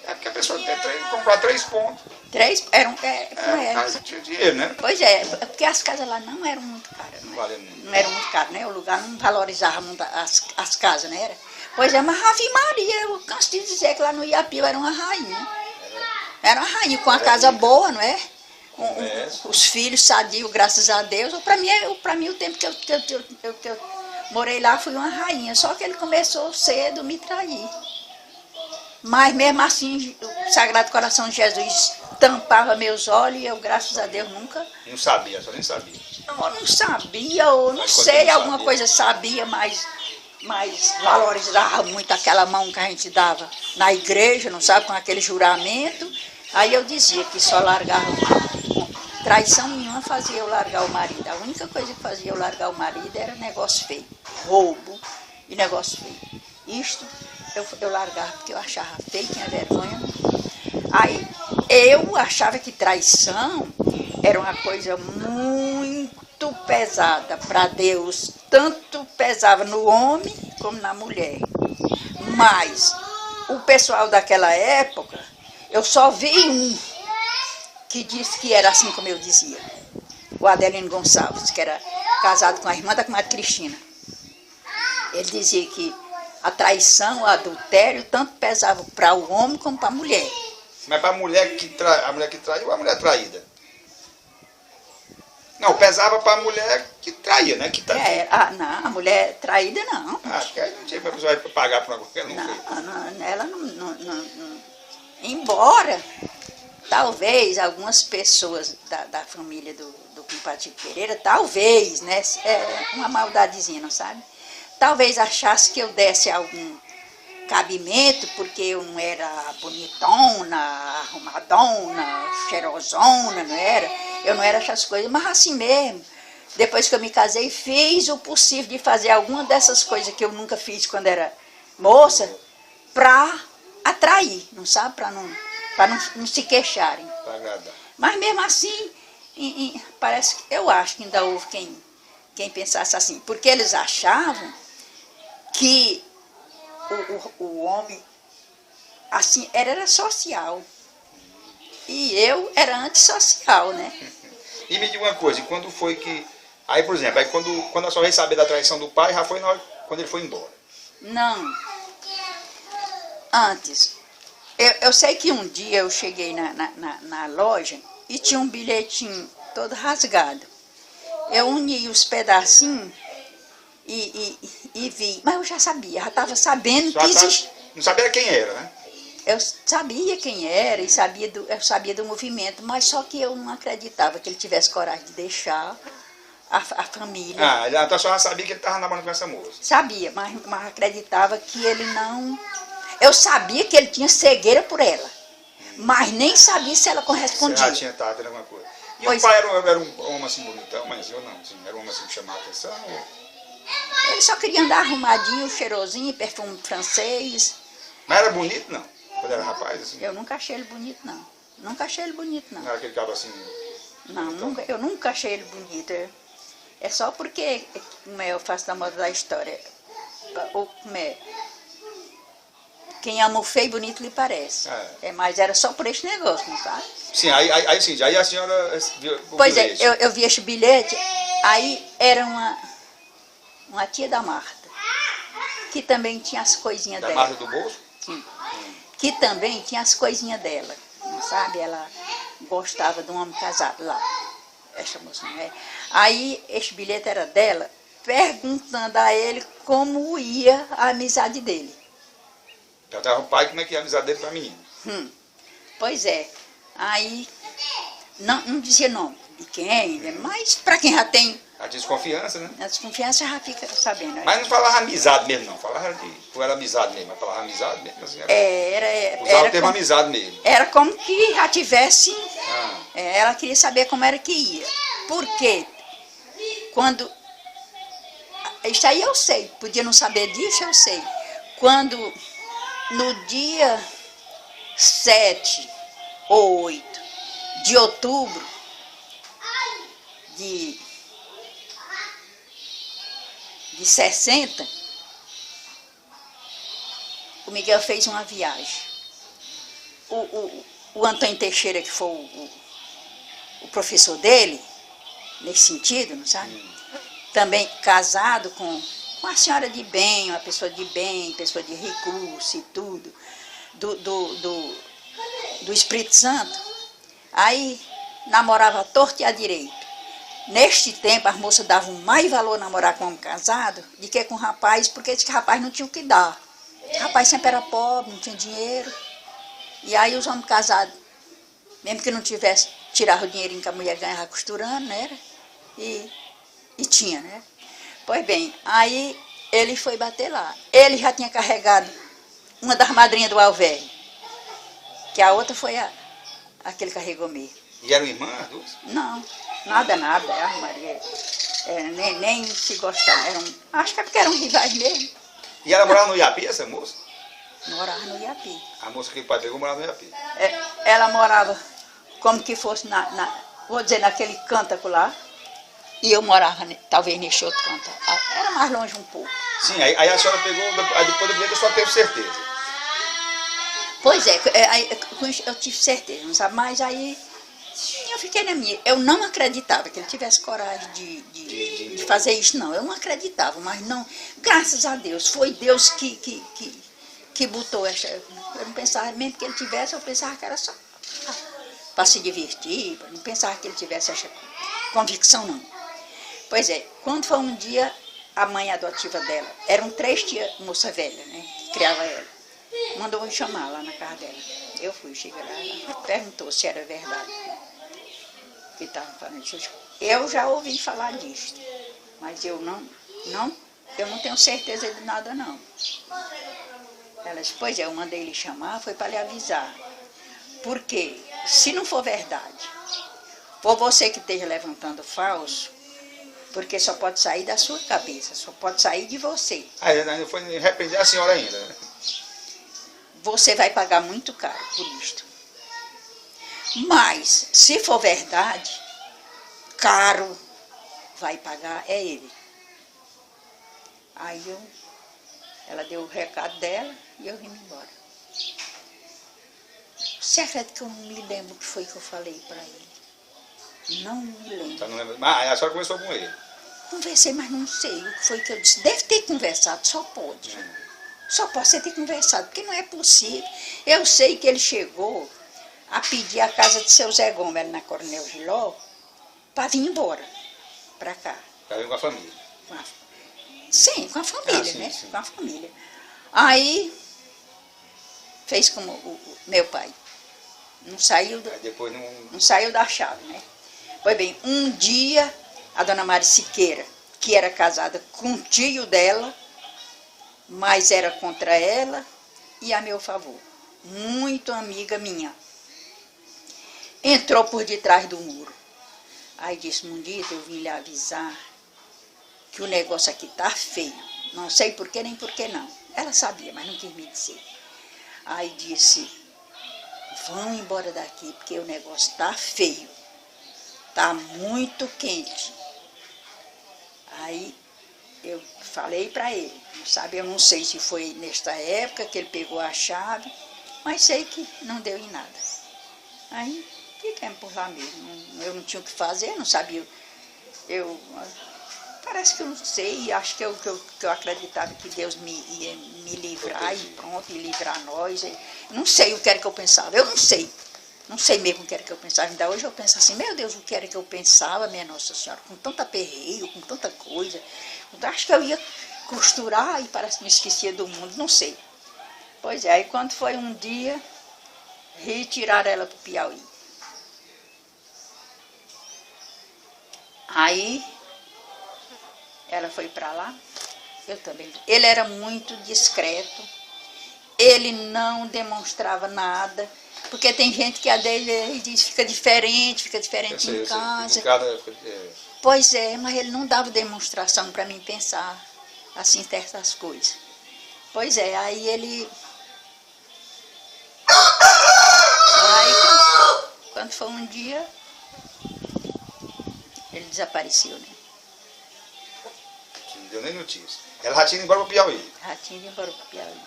É porque a pessoa tem que comprar 3 pontos. 3 eram. Tinha dinheiro, né? Pois é, porque as casas lá não eram muito caras. Não valia muito. Não eram muito caras, né? O lugar não valorizava muito as casas, né? Pois é, mas Ave Maria, eu canso de dizer que lá no Iapio era uma rainha. Era uma rainha com a casa boa, não é? Os filhos sadios, graças a Deus. Para mim, o tempo que eu morei lá, fui uma rainha. Só que ele começou cedo a me trair. Mas mesmo assim, o Sagrado Coração de Jesus tampava meus olhos e eu, graças a Deus, nunca... Não sabia, só nem sabia. Eu não sabia, ou não sei, alguma coisa sabia, mas valorizava muito aquela mão que a gente dava na igreja, não sabe, com aquele juramento. Aí eu dizia que só largava, traição nenhuma fazia eu largar o marido. A única coisa que fazia eu largar o marido era negócio feio, roubo e negócio feio. Isto eu largava porque eu achava feio, tinha vergonha. Aí eu achava que traição era uma coisa muito pesada para Deus, tanto pesava no homem como na mulher. Mas o pessoal daquela época, eu só vi um que disse que era assim como eu dizia, o Adelino Gonçalves, que era casado com a irmã da comadre Cristina. Ele dizia que a traição, o adultério, tanto pesava para o homem como para a mulher. Mas para a mulher que traiu ou a mulher traída? Não, pesava para a mulher que traía, né? Não, a mulher traída não. Porque aí não tinha para a pessoa pagar por uma coisa que ela não fez. Ela não. Embora, talvez, algumas pessoas da família do compadre Pereira, talvez, né? É uma maldadezinha, não sabe? Talvez achasse que eu desse algum cabimento, porque eu não era bonitona, arrumadona, cheirosona, não era? Eu não era essas coisas, mas assim mesmo, depois que eu me casei, fiz o possível de fazer alguma dessas coisas que eu nunca fiz quando era moça, para atrair, não sabe? Para não se queixarem. Para agradar. Mas mesmo assim, parece que eu acho que ainda houve quem pensasse assim, porque eles achavam que o homem, assim, era social. E eu era antissocial, né? E me diga uma coisa, e quando foi que... Aí, por exemplo, quando a senhora veio saber da traição do pai, já foi quando ele foi embora? Não. Antes. Eu sei que um dia eu cheguei na loja e tinha um bilhetinho todo rasgado. Eu uni os pedacinhos e vi. Mas eu já sabia, já estava sabendo que existia. Não sabia quem era, né? Eu sabia quem era e eu sabia do movimento, mas só que eu não acreditava que ele tivesse coragem de deixar a família. Então a senhora sabia que ele estava namorando com essa moça? Sabia, mas acreditava que ele não... Eu sabia que ele tinha cegueira por ela, mas nem sabia se ela correspondia. Você já tinha estado vendo alguma coisa. E Pois o pai era um homem assim bonitão, mas eu não, assim, era um homem assim que chamava a atenção? Ele só queria andar arrumadinho, cheirosinho, perfume francês. Mas era bonito, não? Quando era rapaz, assim? Eu nunca achei ele bonito, não. Nunca achei ele bonito, não. Não era aquele cabo assim... Não, eu nunca achei ele bonito. É só porque, como eu faço da moda da história, quem ama o feio, bonito lhe parece. Mas era só por esse negócio, não sabe? Sim, aí a senhora viu o Pois bilhete. eu vi esse bilhete, aí era uma tia da Marta, que também tinha as coisinhas dela. Da Marta do bolso? Sim. Que também tinha as coisinhas dela, não sabe? Ela gostava de um homem casado lá, essa moça, não é? Aí, esse bilhete era dela, perguntando a ele como ia a amizade dele. Perguntava o pai como é que ia a amizade dele com a menina. Pois é. Aí, não dizia nome de quem, mas para quem já tem... A desconfiança, né? A desconfiança já fica sabendo. Né? Mas não falava amizade mesmo, não. Falava era amizade mesmo, mas falava amizade mesmo. Assim, usava o termo amizade mesmo. Era como que já tivesse... ela queria saber como era que ia. Por quê? Quando... Isso aí eu sei. Podia não saber disso, eu sei. Quando, no dia 7 ou 8 de outubro de 60, o Miguel fez uma viagem. o Antônio Teixeira, que foi o professor dele, nesse sentido, não sabe? Também casado com uma senhora de bem, uma pessoa de bem, pessoa de recurso e tudo, do Espírito Santo. Aí namorava à torta e à direita. Neste tempo, as moças davam mais valor a namorar com um homem casado do que com um rapaz, porque esse rapaz não tinha o que dar. O rapaz sempre era pobre, não tinha dinheiro. E aí os homens casados, mesmo que não tivesse, tirava o dinheirinho que a mulher ganhava costurando, né? E tinha, né? Pois bem, aí ele foi bater lá. Ele já tinha carregado uma das madrinhas do Alvério, que a outra foi a que ele carregou mesmo. E eram irmãs, duas? Não, nada, a Maria. Nem se gostavam. Acho que é porque eram rivais mesmo. E ela morava no Iapi, essa moça? Morava no Iapi. A moça que o pai pegou morava no Iapi. Ela morava como que fosse, vou dizer, naquele cântaco lá. E eu morava, talvez, nesse outro canto. Era mais longe um pouco. Sim, aí a senhora pegou, aí depois do bilhete a senhora teve certeza. Pois é, eu tive certeza, não sabe? Mas aí eu fiquei na minha. Eu não acreditava que ele tivesse coragem de fazer isso, não. Eu não acreditava, mas não. Graças a Deus, foi Deus que botou essa. Eu não pensava, mesmo que ele tivesse, eu pensava que era só para se divertir, não pensava que ele tivesse essa convicção, não. Pois é, quando foi um dia, a mãe adotiva dela, eram 3 tias, moça velha, né, que criava ela, mandou eu chamar lá na casa dela. Eu fui, cheguei lá, ela perguntou se era verdade que estavam falando isso. Eu já ouvi falar disso, mas eu não tenho certeza de nada, não. Ela disse, pois é, eu mandei ele chamar, foi para lhe avisar. Porque, se não for verdade, for você que esteja levantando falso, porque só pode sair da sua cabeça, só pode sair de você. Aí ainda foi repreender a senhora ainda. Você vai pagar muito caro por isto. Mas, se for verdade, caro vai pagar é ele. Aí ela deu o recado dela e eu vim embora. Você acredita que eu não me lembro o que foi que eu falei para ele? Não me lembro. Tá, não lembro. Mas a senhora conversou com ele? Conversei, mas não sei o que foi que eu disse. Deve ter conversado, só pode. Só pode você ter conversado, porque não é possível. Eu sei que ele chegou a pedir a casa de seu Zé Gomes, na Coronel Giló, para vir embora para cá. Para vir com a família? Sim, com a família, sim, né? Sim. Com a família. Aí, fez como o meu pai. Não saiu, não saiu da chave, né? Pois bem, um dia, a dona Mari Siqueira, que era casada com o tio dela, mas era contra ela e a meu favor, muito amiga minha, entrou por detrás do muro. Aí disse, Mundita, eu vim lhe avisar que o negócio aqui tá feio. Não sei por que nem por que não. Ela sabia, mas não quis me dizer. Aí disse, vão embora daqui, porque o negócio tá feio. Tá muito quente. Aí eu falei para ele, sabe, eu não sei se foi nesta época que ele pegou a chave, mas sei que não deu em nada. Aí fiquemos por lá mesmo. Eu não tinha o que fazer, não sabia. Parece que eu não sei, acho que eu acreditava que Deus ia me livrar e pronto, e livrar nós. Não sei o que era que eu pensava, eu não sei. Não sei mesmo o que era que eu pensava. Ainda hoje eu penso assim, meu Deus, o que era que eu pensava, minha Nossa Senhora, com tanto aperreio, com tanta coisa. Acho que eu ia costurar e parece que me esquecia do mundo, não sei. Pois é, aí quando foi um dia, retiraram ela para o Piauí. Aí ela foi para lá, eu também. Ele era muito discreto, ele não demonstrava nada, porque tem gente que a dele diz fica diferente em casa. Pois é, mas ele não dava demonstração para mim pensar assim certas coisas. Pois é, aí ele... Aí quando foi um dia, ele desapareceu, né? Não deu nem notícia. Ela já tinha ido embora para o Piauí. Já tinha ido embora para o Piauí.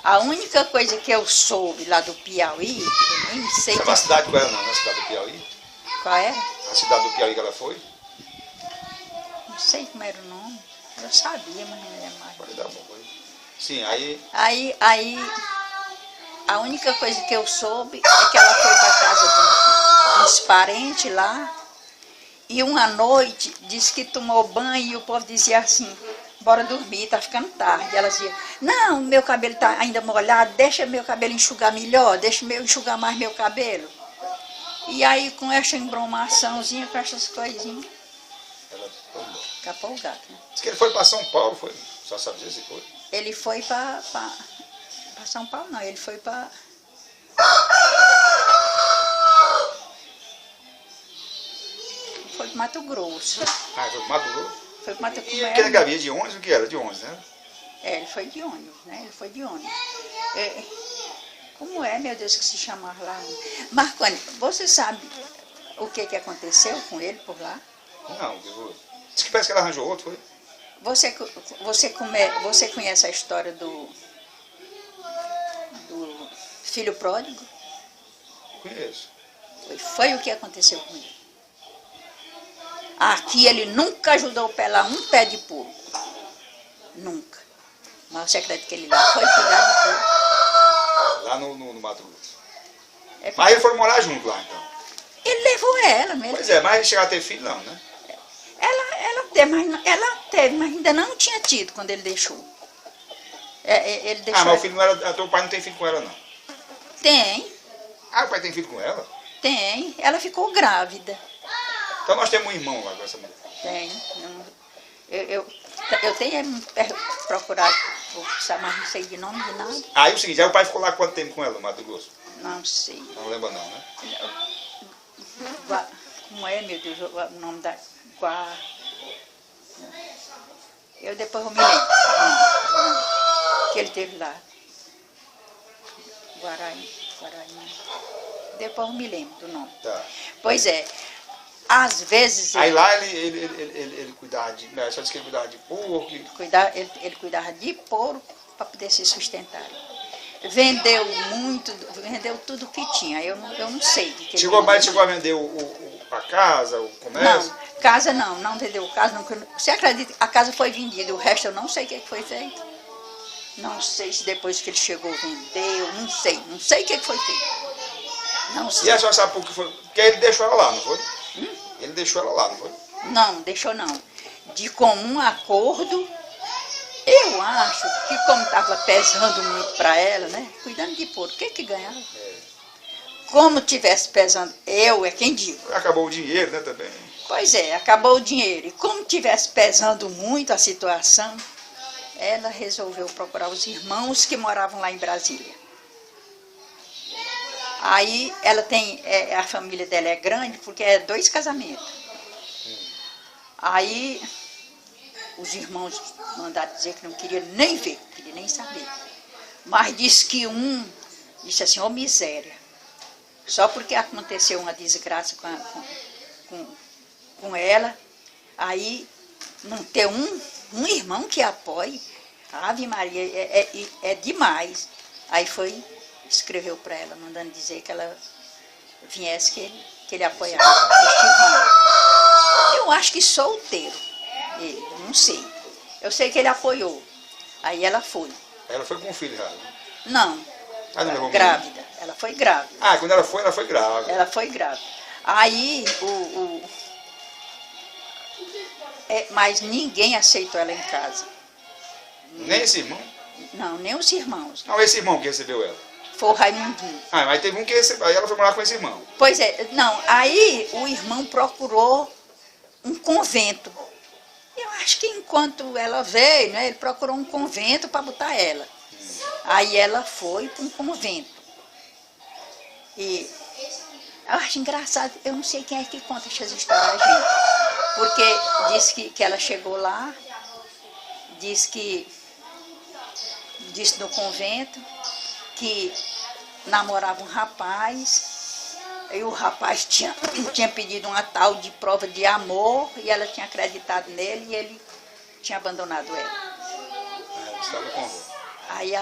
A única coisa que eu soube lá do Piauí, eu nem sei... Sabe a cidade qual era não, a cidade do Piauí? Qual era? A cidade do Piauí que ela foi? Não sei como era o nome. Eu sabia, mas não me lembro mais. Pode dar uma coisa. Sim, aí... Aí, a única coisa que eu soube é que ela foi para casa dos parentes lá. E uma noite, disse que tomou banho e o povo dizia assim, bora dormir, tá ficando tarde. Ela dizia, não, meu cabelo tá ainda molhado, deixa meu cabelo enxugar melhor, deixa eu enxugar mais meu cabelo. E aí, com essa embromaçãozinha, com essas coisinhas, Ela foi embora. capou o gato, né? Diz que ele foi para São Paulo, foi? Só sabe dizer se foi. Ele foi para São Paulo, não, ele foi para... Foi para Mato Grosso. Ah, foi para Mato Grosso? Foi para Mato E Grosso. aquele gavia de ônibus, o que era? De ônibus, né? É, ele foi de ônibus, né? Ele foi de ônibus. É, como é, meu Deus, que se chamava lá? Marconi, você sabe o que aconteceu com ele por lá? Não, diz que parece que ela arranjou outro, foi? Você conhece a história do filho pródigo? Conheço. Foi o que aconteceu com ele. Aqui ele nunca ajudou a pelar um pé de porco. Nunca. Mas você acredita que ele lá foi cuidar de porco? Lá no Mato Grosso. É, Mas eles foram morar junto lá, então. ele levou ela mesmo. Pois é, mas chegar a ter filho não, né? Ela teve, mas ainda não tinha tido quando ele deixou. Ele deixou. Ah, mas o filho não era. Teu pai não tem filho com ela, não. Tem. Ah, o pai tem filho com ela? Tem. Ela ficou grávida. Então nós temos um irmão lá com essa mulher. Tem. Eu tenho procurado, mas não sei de nome de nada. Aí o seguinte, aí o pai ficou lá quanto tempo com ela, no Mato Grosso? Não sei. Não lembra não, né? Como é, meu Deus, o nome da... Eu depois vou me lembrar. Que ele teve lá. Guaraí. Depois eu me lembro do nome. Tá. Pois é. Às vezes... Aí lá ele cuidava de... Só disse que ele cuidava de porco. Ele cuidava de porco para poder se sustentar. Vendeu tudo que tinha. Eu não sei. Que Chegou a vender a casa, o comércio? Não, casa não vendeu casa. Não, você acredita que a casa foi vendida, o resto eu não sei o que foi feito. Não sei se depois que ele chegou vendeu, não sei o que foi feito. Não sei. E a senhora sabe por que foi? Porque ele deixou ela lá, não foi? Ele deixou ela lá, não foi? Não, deixou não. De comum acordo, eu acho que como estava pesando muito para ela, né? Cuidando de porco, o que ganhava? Como tivesse pesando, é quem digo. Acabou o dinheiro, né, também. Pois é, acabou o dinheiro. E como tivesse pesando muito a situação, ela resolveu procurar os irmãos que moravam lá em Brasília. Aí ela tem, a família dela é grande porque é 2 casamentos. Aí os irmãos mandaram dizer que não queria nem ver, não queria nem saber. Mas disse que um disse assim, ô miséria, só porque aconteceu uma desgraça com ela, aí não ter um irmão que apoie, Ave Maria, é demais. Aí escreveu para ela, mandando dizer que ela viesse, que ele apoiava este irmão. Eu acho que solteiro, ele, não sei. Eu sei que ele apoiou. Aí ela foi. Ela foi com o filho já? Não, Não levou grávida. Ela foi grávida. Ah, quando ela foi grávida. Ela foi grávida. Aí, mas ninguém aceitou ela em casa. Nem esse irmão? Não, nem os irmãos. Não, esse irmão que recebeu ela. Foi o Raimundinho. Ah, mas teve um que recebeu, aí ela foi morar com esse irmão. Pois é, não, aí o irmão procurou um convento. Eu acho que enquanto ela veio, né, ele procurou um convento para botar ela. Aí ela foi para um convento. E eu acho engraçado, eu não sei quem é que conta essas histórias, gente. Porque disse que ela chegou lá, disse no convento que namorava um rapaz, e o rapaz tinha pedido uma tal de prova de amor, e ela tinha acreditado nele, e ele tinha abandonado ela. Estava com... Aí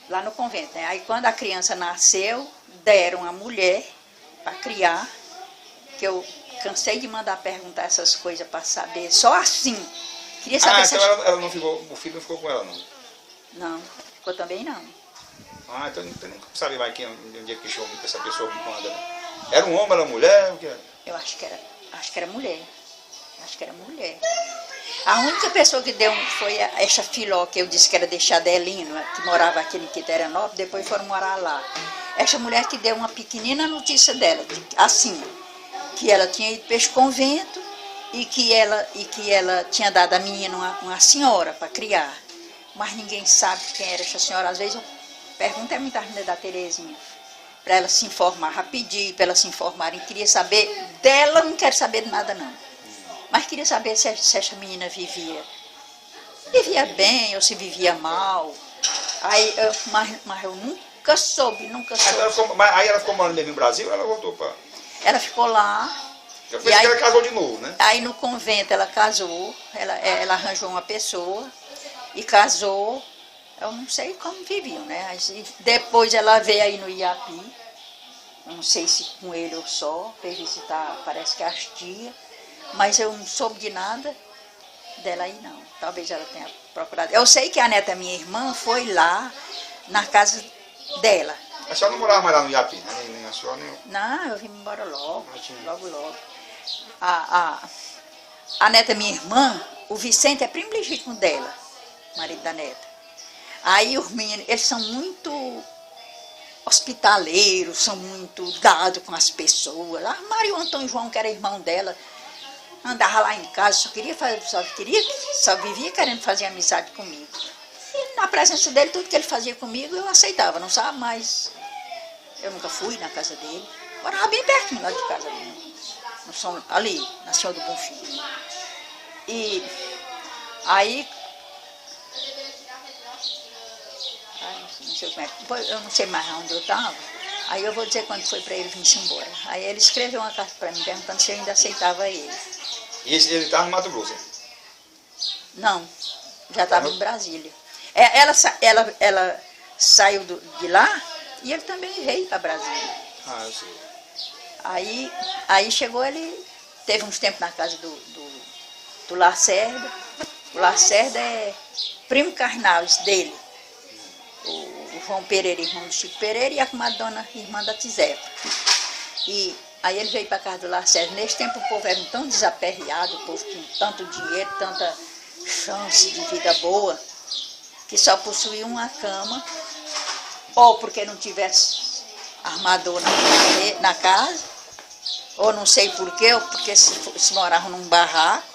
lá no convento, né? Aí quando a criança nasceu, deram a mulher para criar, que eu cansei de mandar perguntar essas coisas para saber, só assim. Queria saber se então ela não ficou, o filho não ficou com ela, não? Não, ficou também não. Então não tem nem como saber mais onde é que essa pessoa manda, né? Era um homem, era uma mulher? O que era? Eu acho que era mulher. Acho que era mulher. A única pessoa que deu foi essa Filó, que eu disse que era de Chadelino, que morava aqui em Quiteranópolis, depois foram morar lá. Essa mulher que deu uma pequenina notícia dela, assim, que ela tinha ido para esse convento e que ela tinha dado a menina uma senhora para criar. Mas ninguém sabe quem era essa senhora. Às vezes eu pergunto muito a menina da Terezinha, para ela se informar, rapidinho, para ela se informarem. Queria saber dela, não quero saber de nada não. Mas queria saber se essa menina vivia bem ou se vivia mal. Mas eu nunca soube. Aí ela ficou morando mesmo no Brasil ou ela voltou para... Ela ficou lá. Já fez que ela casou de novo, né? Aí no convento ela casou, ela arranjou uma pessoa e casou. Eu não sei como viviam, né? Depois ela veio aí no Iapi, não sei se com ele ou só, para visitar, parece que as tias. Mas eu não soube de nada dela aí, não. Talvez ela tenha procurado. Eu sei que a neta, minha irmã, foi lá na casa dela. A senhora não morava mais lá no Iapi, né? Nem a senhora, nem... Não, eu vim embora logo. A neta, minha irmã, o Vicente é primo legítimo dela, marido da neta. Aí os meninos, eles são muito hospitaleiros, são muito dados com as pessoas. A Mário Antônio João, que era irmão dela, andava lá em casa, só vivia querendo fazer amizade comigo. E na presença dele, tudo que ele fazia comigo, eu aceitava, não sabe? Mas eu nunca fui na casa dele. Morava bem pertinho lá de casa, ali, na Senhora do Bonfim. E aí, não sei como é, eu não sei mais onde eu estava. Aí eu vou dizer quando foi para ele vir-se embora. Aí ele escreveu uma carta para mim, perguntando se eu ainda aceitava ele. E ele estava no Mato Grosso? Não, já estava em Brasília. Ela saiu de lá e ele também veio para Brasília. Eu sei. Aí chegou, ele teve uns tempos na casa do Lacerda. O Lacerda é primo carnal dele. O João Pereira, irmão do Chico Pereira, e a comadrona, irmã da Tizepa. E aí ele veio para a casa do Lacerda. Nesse tempo o povo era tão desaperreado, o povo tinha tanto dinheiro, tanta chance de vida boa, que só possuía uma cama, ou porque não tivesse armador na casa, ou não sei porquê, ou porque se moravam num barraco,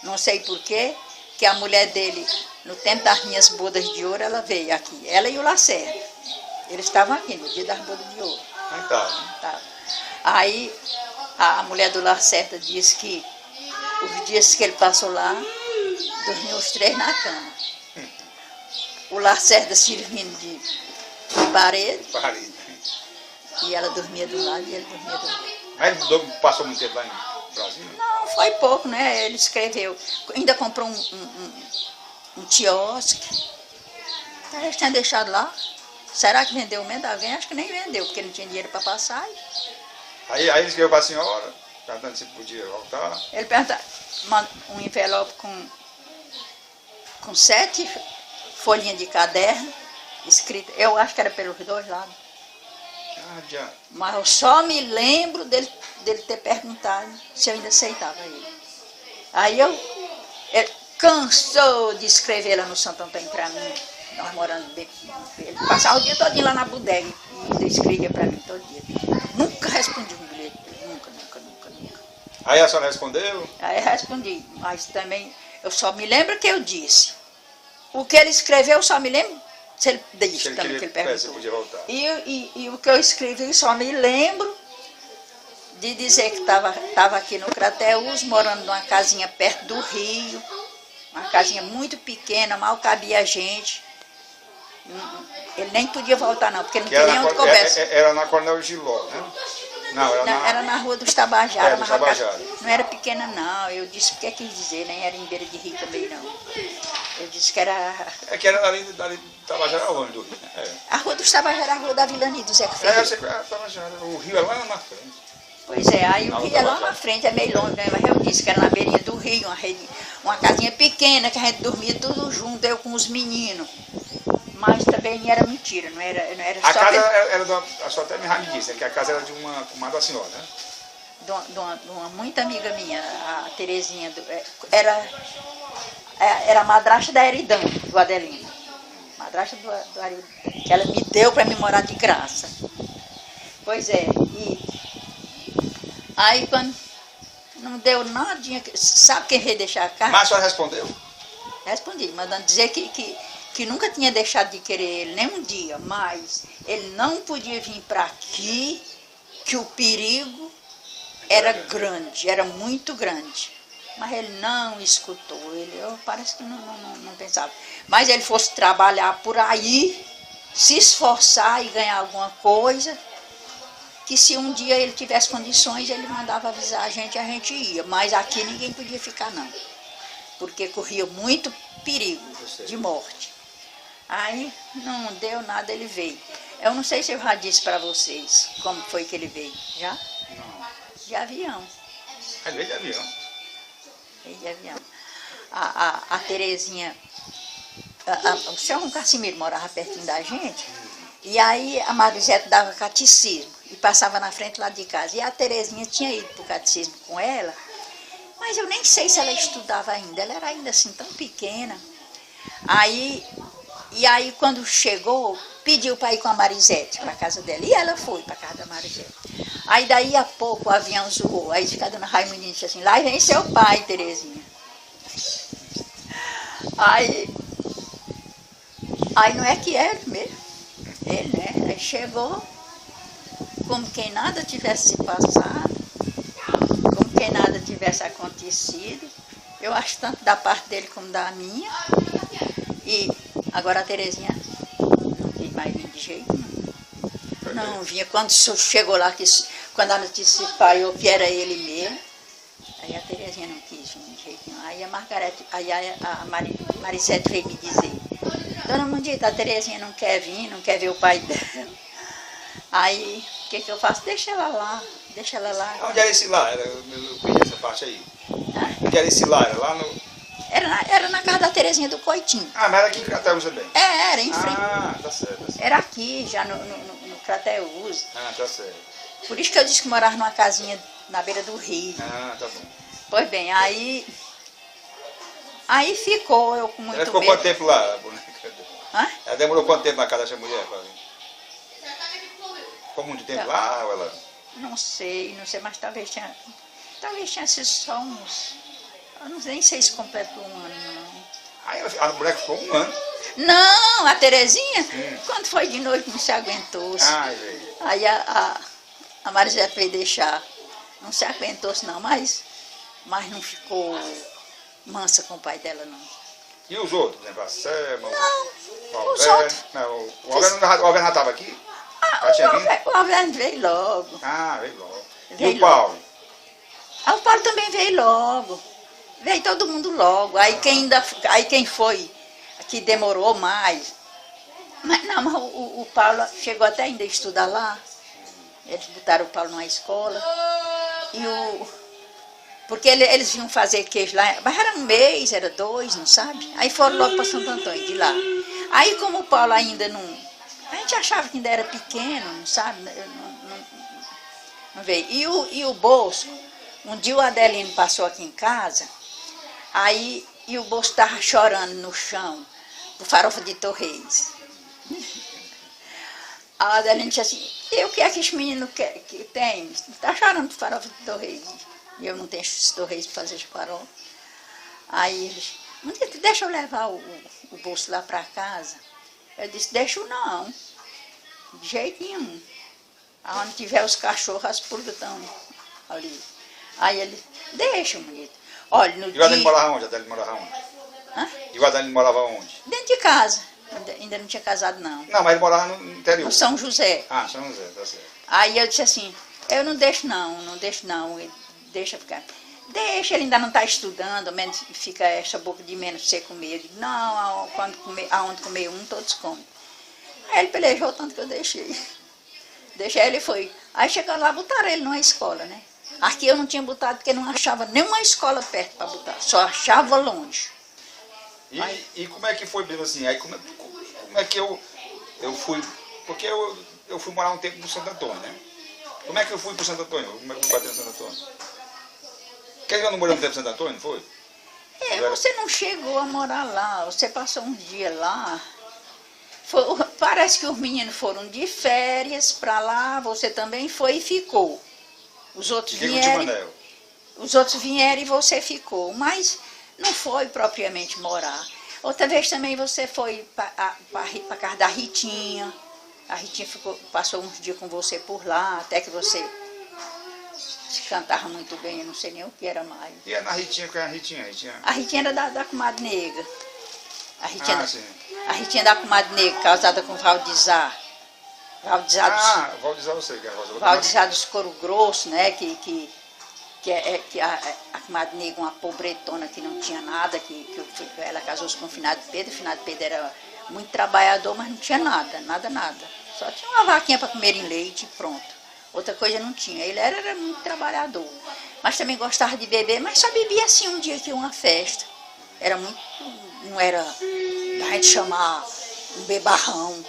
não sei porquê, que a mulher dele, no tempo das minhas bodas de ouro, ela veio aqui, ela e o Lacerda. Eles estavam aqui no dia das bodas de ouro. Tá. Aí a mulher do Lacerda disse que os dias que ele passou lá, dormiam os três na cama. O Lacerda servindo de parede. E ela dormia do lado e ele dormia do lado. Mas ele passou muito tempo lá em Brasília? Não, foi pouco, né? Ele escreveu. Ainda comprou um quiosque. Ele tinha deixado lá. Será que vendeu mesmo alguém? Acho que nem vendeu, porque não tinha dinheiro para passar. Aí ele escreveu para a senhora, perguntando se podia voltar. Ele perguntou, um envelope com 7 folhinhas de caderno, escrita, eu acho que era pelos dois lados. Mas eu só me lembro dele ter perguntado se eu ainda aceitava ele. Aí ele cansou de escrever lá no Santo Antônio para mim, nós morando bem. Ele passava o dia todinho lá na bodega e escrevia para mim todo dia. Nunca respondi um bilhete, nunca. Aí a senhora respondeu? Aí eu respondi, mas também eu só me lembro que eu disse. O que ele escreveu eu só me lembro se ele disse também, que ele perguntou. Podia voltar. E o que eu escrevi só me lembro de dizer que estava aqui no Crateús, morando numa casinha perto do rio, uma casinha muito pequena, mal cabia gente. Ele nem podia voltar não, porque não tinha nem onde conversa. Era na Coronel Giló, né? Não, Era na Rua dos Tabajaras. É, dos Tabajaras. Não era pequena, não. Eu disse porque quis dizer, nem era em beira de rio também, não. Eu disse que era... É que era ali do Tabajara, ao longe do rio, né? É. A Rua dos Tabajaras era a Rua da Vilani do Zeca É, Ferreira. eu sei que era Tabajara. O rio é lá na frente. Pois é, aí o rio é lá na frente, é meio longe, né? Mas eu disse que era na beirinha do rio, uma casinha pequena, que a gente dormia tudo junto, eu com os meninos. Mas também era mentira, não era A só... casa era a sua até me disse, né, que a casa era de uma comadre da senhora, né? De uma muita amiga minha, a Terezinha, era a madrasta da Eridão, do Adelino. Madrasta do Aridão, que ela me deu para me morar de graça. Pois é, e aí quando não deu nadinha, sabe quem veio deixar a casa? Mas a senhora respondeu? Respondi, mandando dizer que nunca tinha deixado de querer ele, nem um dia, mas ele não podia vir para aqui, que o perigo era grande, era muito grande. Mas ele não escutou, parece que não pensava. Mas ele fosse trabalhar por aí, se esforçar e ganhar alguma coisa, que se um dia ele tivesse condições, ele mandava avisar a gente ia. Mas aqui ninguém podia ficar, não. Porque corria muito perigo de morte. Aí não deu nada, ele veio. Eu não sei se eu já disse para vocês como foi que ele veio. Já? Não. De avião. Ele veio de avião. Veio de avião. A Terezinha, o senhor Casimiro morava pertinho da gente, e aí a Marisete dava catecismo e passava na frente lá de casa. E a Terezinha tinha ido para o catecismo com ela, mas eu nem sei se ela estudava ainda, ela era ainda assim tão pequena. E aí quando chegou, pediu para ir com a Marisete para a casa dela, e ela foi para a casa da Marisete. Aí daí a pouco o avião zoou, aí a dona Raimundinha disse assim, lá vem seu pai, Terezinha. Aí não é que era mesmo, ele, né? Aí chegou, como quem nada tivesse se passado, como quem nada tivesse acontecido, eu acho tanto da parte dele como da minha. E agora a Terezinha não quis mais vir de jeito nenhum. Não vinha. Quando chegou lá, quando a notícia se espalhou que era ele mesmo, aí a Terezinha não quis vir de jeito nenhum. Aí a Margarete, a Marisete veio me dizer, dona Mundita, a Terezinha não quer vir, não quer ver o pai dela. Aí, o que eu faço? Deixa ela lá. Onde era esse lá? Eu perdi essa parte aí. Onde era esse lá? Era lá no... Era na casa da Terezinha do Coitinho. Ah, mas era aqui em Crateús também? Era em frente. Ah, tá certo. Era aqui, já no Crateús. Ah, tá certo. Por isso que eu disse que morava numa casinha na beira do rio. Ah, tá bom. Pois bem, aí ficou eu com muito medo. Ela ficou quanto tempo lá, a boneca? Hã? Ela demorou quanto tempo na casa dessa mulher? Ficou muito tempo lá ou ela... Não sei, mas talvez tinha sido só uns... Eu nem sei se completou um ano, não. Aí a mulher ficou um ano. Não, a Terezinha, quando foi de noite, não se aguentou. Aí a Marisete veio deixar. Não se aguentou-se não, mas não ficou mansa com o pai dela, não. E os outros, por exemplo, a Selma, Não, os outros. Não, o Alberto já estava aqui? O Alberto veio logo. Ah, veio logo. Veio e o Paulo? O Paulo também veio logo. Veio todo mundo logo. Aí quem foi, que demorou mais. Mas o Paulo chegou até ainda a estudar lá. Eles botaram o Paulo numa escola. Porque eles vinham fazer queijo lá. Mas era um mês, era 2, não sabe? Aí foram logo para Santo Antônio de lá. Aí como o Paulo ainda não... A gente achava que ainda era pequeno, não sabe? Não veio. E o Bosco, um dia o Adelino passou aqui em casa. E o Bosco estava chorando no chão, por farofa de torresmo. A Adelina disse assim, e o que é que esse menino que tem? Está chorando por farofa de torresmo. E eu não tenho esse torresmo para fazer farofa. Aí ele disse, deixa eu levar o Bosco lá para casa. Eu disse, deixa não, de jeito nenhum. Onde tiver os cachorros, as pulgas estão ali. Aí ele, deixa, bonito. Olha, no dia... E o Adelino morava onde? Hã? E o Adelino morava onde? Dentro de casa. Ainda não tinha casado, não. Não, mas ele morava no interior. No São José. Ah, São José, tá certo. Aí eu disse assim, Eu não deixo não, deixa ficar. Deixa, ele ainda não está estudando, menos fica essa boca de menos pra você comer. Eu digo, não, aonde comer um, todos comem. Aí ele pelejou tanto que eu deixei. Deixei, ele foi. Aí chegando lá, botaram ele numa escola, né? Aqui eu não tinha botado porque não achava nenhuma escola perto para botar, só achava longe. E como é que foi mesmo assim? Aí como é que eu fui, porque eu fui morar um tempo no Santo Antônio, né? Como é que eu fui para Santo Antônio? Como é que eu fui bater no Santo Antônio? Quer dizer, eu não morei um tempo em Santo Antônio, não foi? Você não chegou a morar lá, você passou uns dias lá. Parece que os meninos foram de férias para lá, você também foi e ficou. Os outros vieram e você ficou, mas não foi propriamente morar. Outra vez também você foi para casa da Ritinha. A Ritinha passou uns dias com você por lá, até que você cantava muito bem, eu não sei nem o que era mais. E a Ritinha, qual é a Ritinha? A Ritinha era da comadre negra. Sim. A Ritinha da comadre negra, casada com Valdizar. Valdizar eu sei que é Valdizar dos Couro Grosso, né? Que a comadre negra, uma pobretona que não tinha nada, ela casou-se com o finado Pedro. O finado Pedro era muito trabalhador, mas não tinha nada. Só tinha uma vaquinha para comer em leite e pronto. Outra coisa não tinha. Ele era muito trabalhador. Mas também gostava de beber, mas só bebia assim um dia que ia uma festa. Era muito, não era a gente chamar um bebarrão.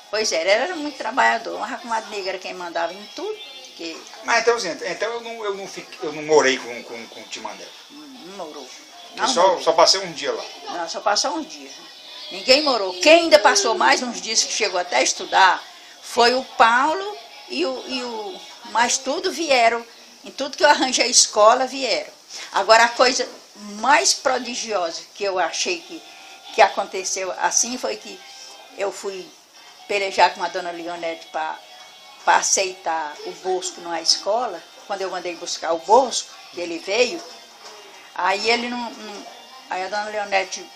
Pois era muito trabalhador. Mas a comadre negra era quem mandava em tudo. Mas então, gente, eu não morei com o Timandé. Não morou. Só passei um dia lá. Não, só passou uns dias. Ninguém morou. Quem ainda passou mais uns dias, que chegou até a estudar, foi o Paulo mas tudo vieram. Em tudo que eu arranjei a escola, vieram. Agora, a coisa mais prodigiosa que eu achei que aconteceu assim foi que eu fui pelejar com a dona Leonete para aceitar o Bosco na escola. Quando eu mandei buscar o Bosco, que ele veio, aí ele aí a dona Leonete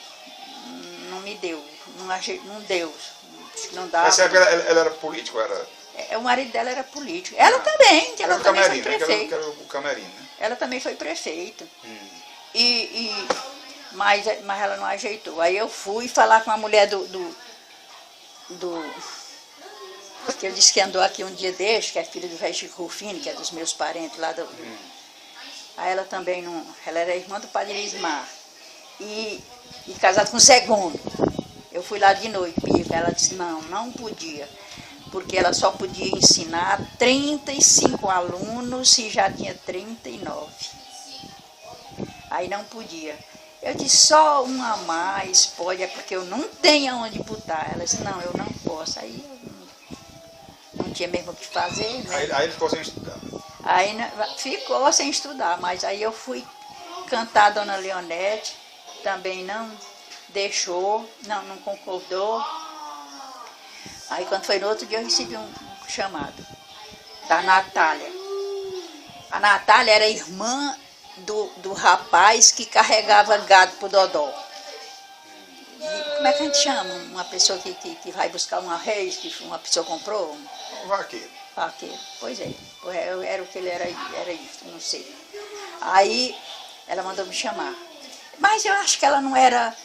não me deu, não deu, não dava. Nessa época ela era político? O marido dela era político. Ela também, ela também foi prefeita. Era o Camerino, né? Ela também foi prefeita. Mas ela não ajeitou. Aí eu fui falar com a mulher que eu disse que andou aqui um dia deste, que é filha do velho Chico Rufino, que é dos meus parentes lá Aí ela também não. Ela era irmã do padre Ismar. E casada com o Zé Gomes. Eu fui lá de noite pedir, ela disse não podia. Porque ela só podia ensinar 35 alunos e já tinha 39. Aí não podia. Eu disse, só um a mais pode, é porque eu não tenho aonde botar. Ela disse, não, eu não posso. Aí eu não tinha mesmo o que fazer. Né? Aí ele ficou sem estudar. Aí ficou sem estudar, mas aí eu fui cantar a dona Leonete, também não deixou, não concordou. Aí quando foi no outro dia eu recebi um chamado da Natália. A Natália era irmã do rapaz que carregava gado pro Dodó. E como é que a gente chama? Uma pessoa que vai buscar uma reis que uma pessoa comprou? Um vaqueiro. Vaqueiro, pois é. Era o que ele era isso, não sei. Aí ela mandou me chamar. Mas eu acho que ela não era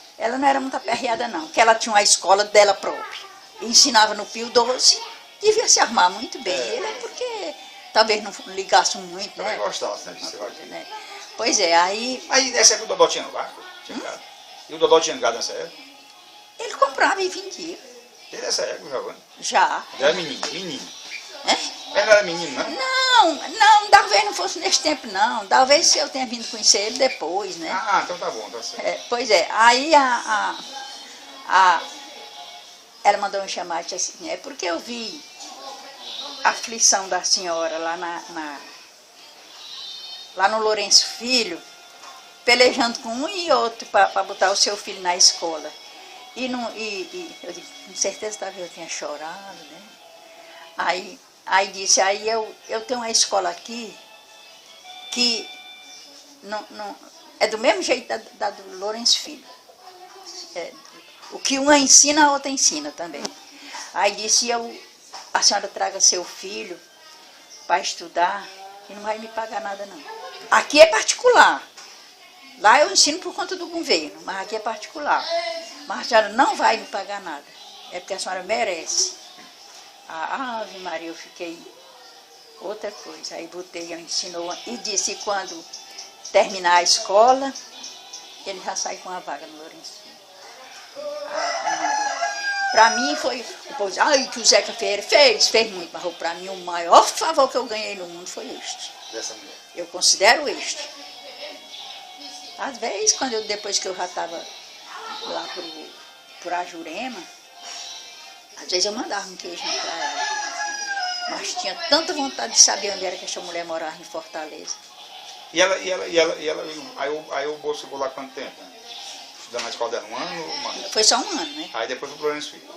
muito aperreada não, que ela tinha uma escola dela própria. Ensinava no Pio 12, devia se armar muito bem. Ele é porque talvez não ligasse muito, né? Também gostasse, né, de ser vaqueiro. Né? Pois é, aí... Aí nessa época o Dodó tinha vaca? Tinha gado? E o Dodó tinha gado nessa época? Ele comprava e vendia. Desde essa época, Giovanni? Já. Já era menino. É? Ele não era menino, não? Não, talvez não fosse nesse tempo, não. Talvez eu tenha vindo conhecer ele depois, né? Ah, então tá bom, tá certo. Pois é, aí ela mandou me chamar e disse assim, é porque eu vi a aflição da senhora lá no Lourenço Filho, pelejando com um e outro para botar o seu filho na escola. E eu digo, com certeza talvez eu tenha chorado, né? Aí disse, aí eu tenho uma escola aqui que não, é do mesmo jeito da do Lourenço Filho. O que uma ensina, a outra ensina também. Aí disse, a senhora traga seu filho para estudar e não vai me pagar nada não. Aqui é particular. Lá eu ensino por conta do governo, mas aqui é particular. Mas a senhora não vai me pagar nada. É porque a senhora merece. Ah, Ave Maria, eu fiquei outra coisa. Aí botei, ela ensinou e disse que quando terminar a escola, ele já sai com a vaga no Lourenço Filho. Ave Maria. Para mim foi, o povo diz, ai, que o Zeca Ferreira fez muito, mas para mim o maior favor que eu ganhei no mundo foi este. Dessa mulher. Eu considero este. Às vezes, depois que eu já estava lá por Ajurema, às vezes eu mandava um queijinho para ela. Mas tinha tanta vontade de saber onde era que essa mulher morava em Fortaleza. Aí o Bolso chegou lá quanto tempo? Né? Estudando na escola dela, 1 ano ou um ano? Foi só 1 ano, né? Aí depois foi pro Lourenço Filho.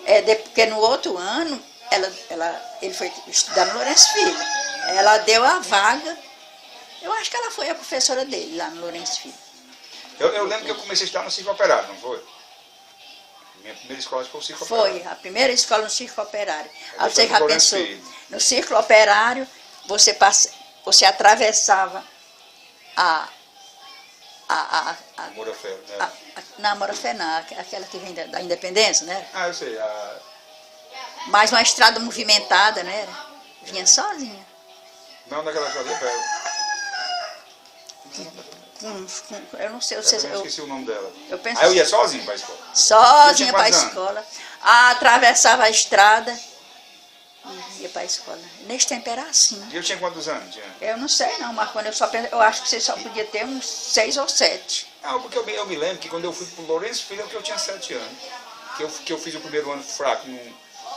Porque no outro ano, ele foi estudar no Lourenço Filho. Ela deu a vaga, eu acho que ela foi a professora dele lá no Lourenço Filho. Eu lembro que eu comecei a estudar no Circo Operário, não foi? Minha primeira escola foi o Circo Operário. Foi, a primeira escola no Circo Operário. Aí depois você pro já Lourenço pensou, Filho. no Circo Operário, você atravessava a Moura Ferro, né? na Morafé, não, aquela que vem da Independência, né? Ah, eu sei. Mais uma estrada movimentada, né? Vinha sozinha. Não, naquela escola perto. Eu não sei, Eu esqueci o nome dela. eu penso Aí eu ia sozinho para a escola. sozinha para a quantos anos? escola, atravessava a estrada e ia para a escola. Nesse tempo era assim. E eu tinha quantos anos? Eu não sei não, mas quando eu acho que você só podia ter uns 6 ou 7. Não, porque eu me lembro que quando eu fui pro Lourenço Filho, eu tinha 7 anos. Que eu fiz o primeiro ano fraco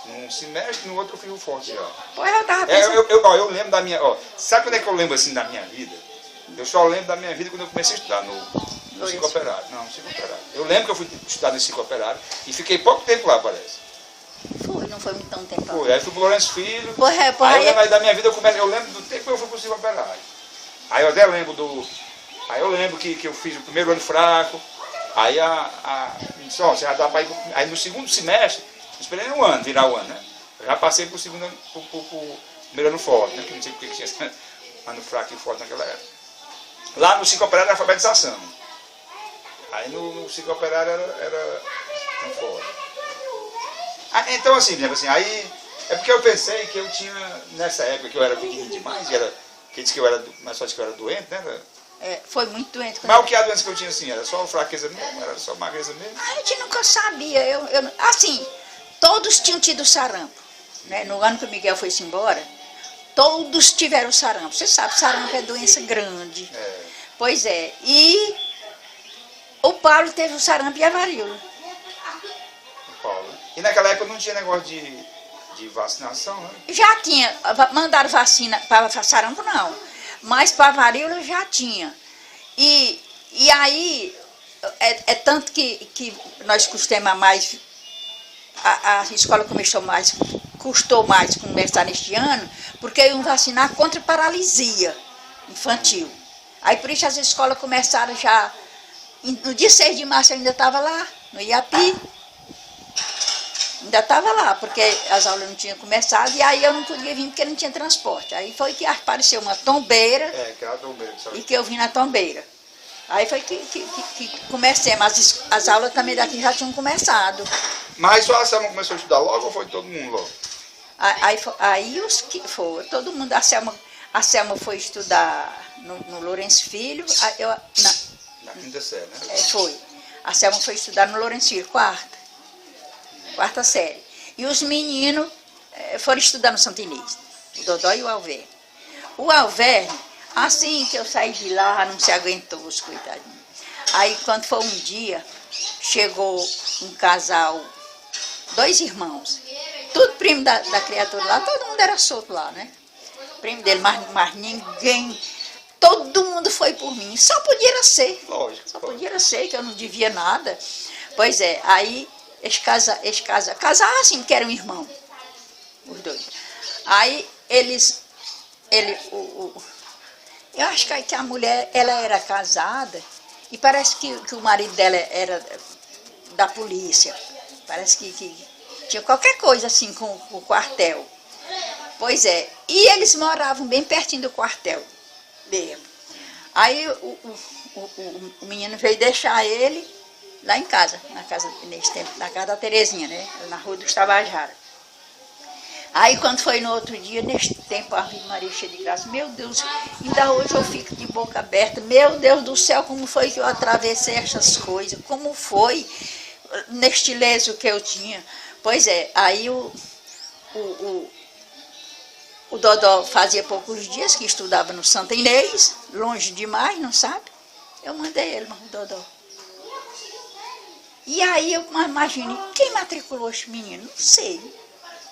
num semestre, no outro eu fiz o forte já. Pois eu tava pensando. Eu lembro da minha... Sabe quando é que eu lembro assim da minha vida? Eu só lembro da minha vida quando eu comecei a estudar no Circo Operário. Não, no Circo Operário. Eu lembro que eu fui estudar no Circo Operário e fiquei pouco tempo lá, parece. Não foi muito tão tempo. Foi, aí fui pro Lourenço Filho. Aí Aí da minha vida eu lembro do tempo que eu fui pro Circo Operário. Aí eu até lembro Aí eu lembro que eu fiz o primeiro ano fraco. Aí você já dá para ir. Aí no segundo semestre, eu esperei virar o ano, né? Eu já passei pro segundo ano, pro primeiro ano forte, né? Que não sei porque que tinha ano fraco e forte naquela época. Lá no Circo Operário era alfabetização. Aí no Circo Operário era forte. Então assim, aí é porque eu pensei que eu tinha, nessa época que eu era pequeno demais, que disse que eu era, mas só disse que eu era doente, né? Foi muito doente. Mas o que a doença que eu tinha assim? Era só fraqueza mesmo? Era só magreza mesmo? A gente nunca sabia. Assim, todos tinham tido sarampo. Né? No ano que o Miguel foi-se embora, todos tiveram sarampo. Você sabe, sarampo é doença grande. É. Pois é. E o Paulo teve o sarampo e a varíola. O Paulo. E naquela época não tinha negócio de vacinação, né? Já tinha, mandaram vacina para sarampo não, mas para varíola já tinha. E aí, é tanto que nós custamos mais, a escola custou mais começar neste ano, porque iam vacinar contra paralisia infantil. Aí por isso as escolas começaram já, no dia 6 de março eu ainda estava lá, no Iapi. Ainda estava lá, porque as aulas não tinham começado, e aí eu não podia vir porque não tinha transporte. Aí foi que apareceu uma tombeira, que era a tombeira, sabe? e que eu vim na tombeira. Aí foi que comecemos, as aulas também daqui já tinham começado. Mas só a Selma começou a estudar logo ou foi todo mundo logo? Aí os que foram, todo mundo, a Selma foi estudar no Lourenço Filho, Na quinta série, né? Foi. A Selma foi estudar no Lourenço Filho, quarta série. E os meninos foram estudar no Santo Inês, o Dodó e o Alverne. O Alverne, assim que eu saí de lá, não se aguentou, os coitadinhos. Aí, quando foi um dia, chegou um casal, 2 irmãos, tudo primo da criatura lá, todo mundo era solto lá, né? Primo dele, mas ninguém, todo mundo foi por mim, só podia ser. Lógico. Só podia ser, que eu não devia nada. Pois é, aí eles casaram assim, porque eram irmãos, os 2. Aí eu acho que a mulher, ela era casada, e parece que o marido dela era da polícia, parece que tinha qualquer coisa assim com o quartel. Pois é, e eles moravam bem pertinho do quartel mesmo. Aí o menino veio deixar ele lá em casa, nesse tempo, na casa da Terezinha, né? Na rua dos Tabajara. Aí quando foi no outro dia, neste tempo, a Ave Maria cheia de graça, meu Deus, ainda hoje eu fico de boca aberta, meu Deus do céu, como foi que eu atravessei essas coisas, como foi neste leso que eu tinha. Pois é, aí o Dodó fazia poucos dias que estudava no Santa Inês, longe demais, não sabe? Eu mandei ele, o Dodó. E aí eu imaginei, quem matriculou esse menino? Não sei.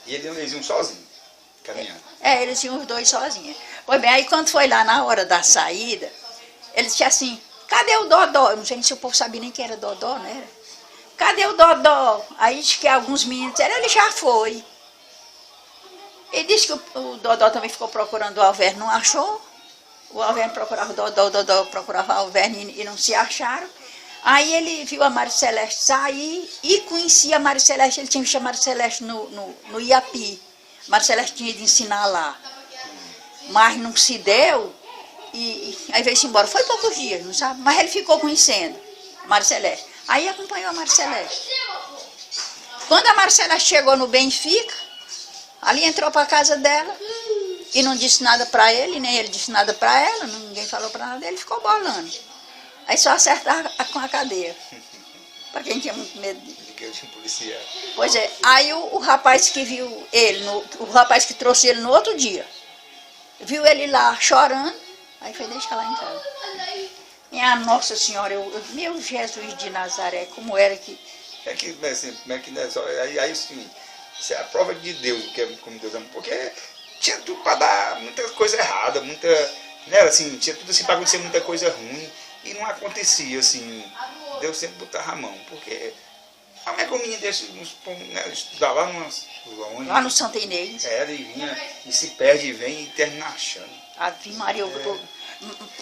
E eles iam sozinhos, caminhando? Eles iam os dois sozinhos. Pois bem, aí quando foi lá na hora da saída, ele disse assim, cadê o Dodó? Eu não sei se o povo sabia nem que era Dodó, né? Cadê o Dodó? Aí disse que alguns meninos disseram, ele já foi. Ele disse que o Dodó também ficou procurando o Alverne, não achou. O Alverne procurava o Dodó procurava o Alverne e não se acharam. Aí ele viu a Maria Celeste sair e conhecia a Maria Celeste, ele tinha visto a Maria Celeste no Iapi. A Maria Celeste tinha de ensinar lá. Mas não se deu e aí veio-se embora. Foi poucos dias, não sabe? Mas ele ficou conhecendo a Maria Celeste. Aí acompanhou a Maria Celeste. Quando a Maria Celeste chegou no Benfica, ali entrou para a casa dela e não disse nada para ele, nem ele disse nada para ela, ninguém falou para nada, ele ficou bolando. Aí só acertar com a cadeia. Para quem tinha muito medo de que eu tinha policial. Pois é, aí o rapaz que viu ele, o rapaz que trouxe ele no outro dia, viu ele lá chorando, aí foi deixar lá em casa. Minha Nossa Senhora, meu Jesus de Nazaré, como era que... É que, assim, como é que, né, aí assim, isso é a prova de Deus, que é como Deus ama, porque tinha tudo para dar muita coisa errada, muita, né, assim, tinha tudo assim para acontecer muita coisa ruim, e não acontecia, assim, Deus sempre botava a mão, porque como é que o menino desse, né, estudar lá lá no Santa Inês. Ele vinha e se perde e vem e termina achando. Ave Maria,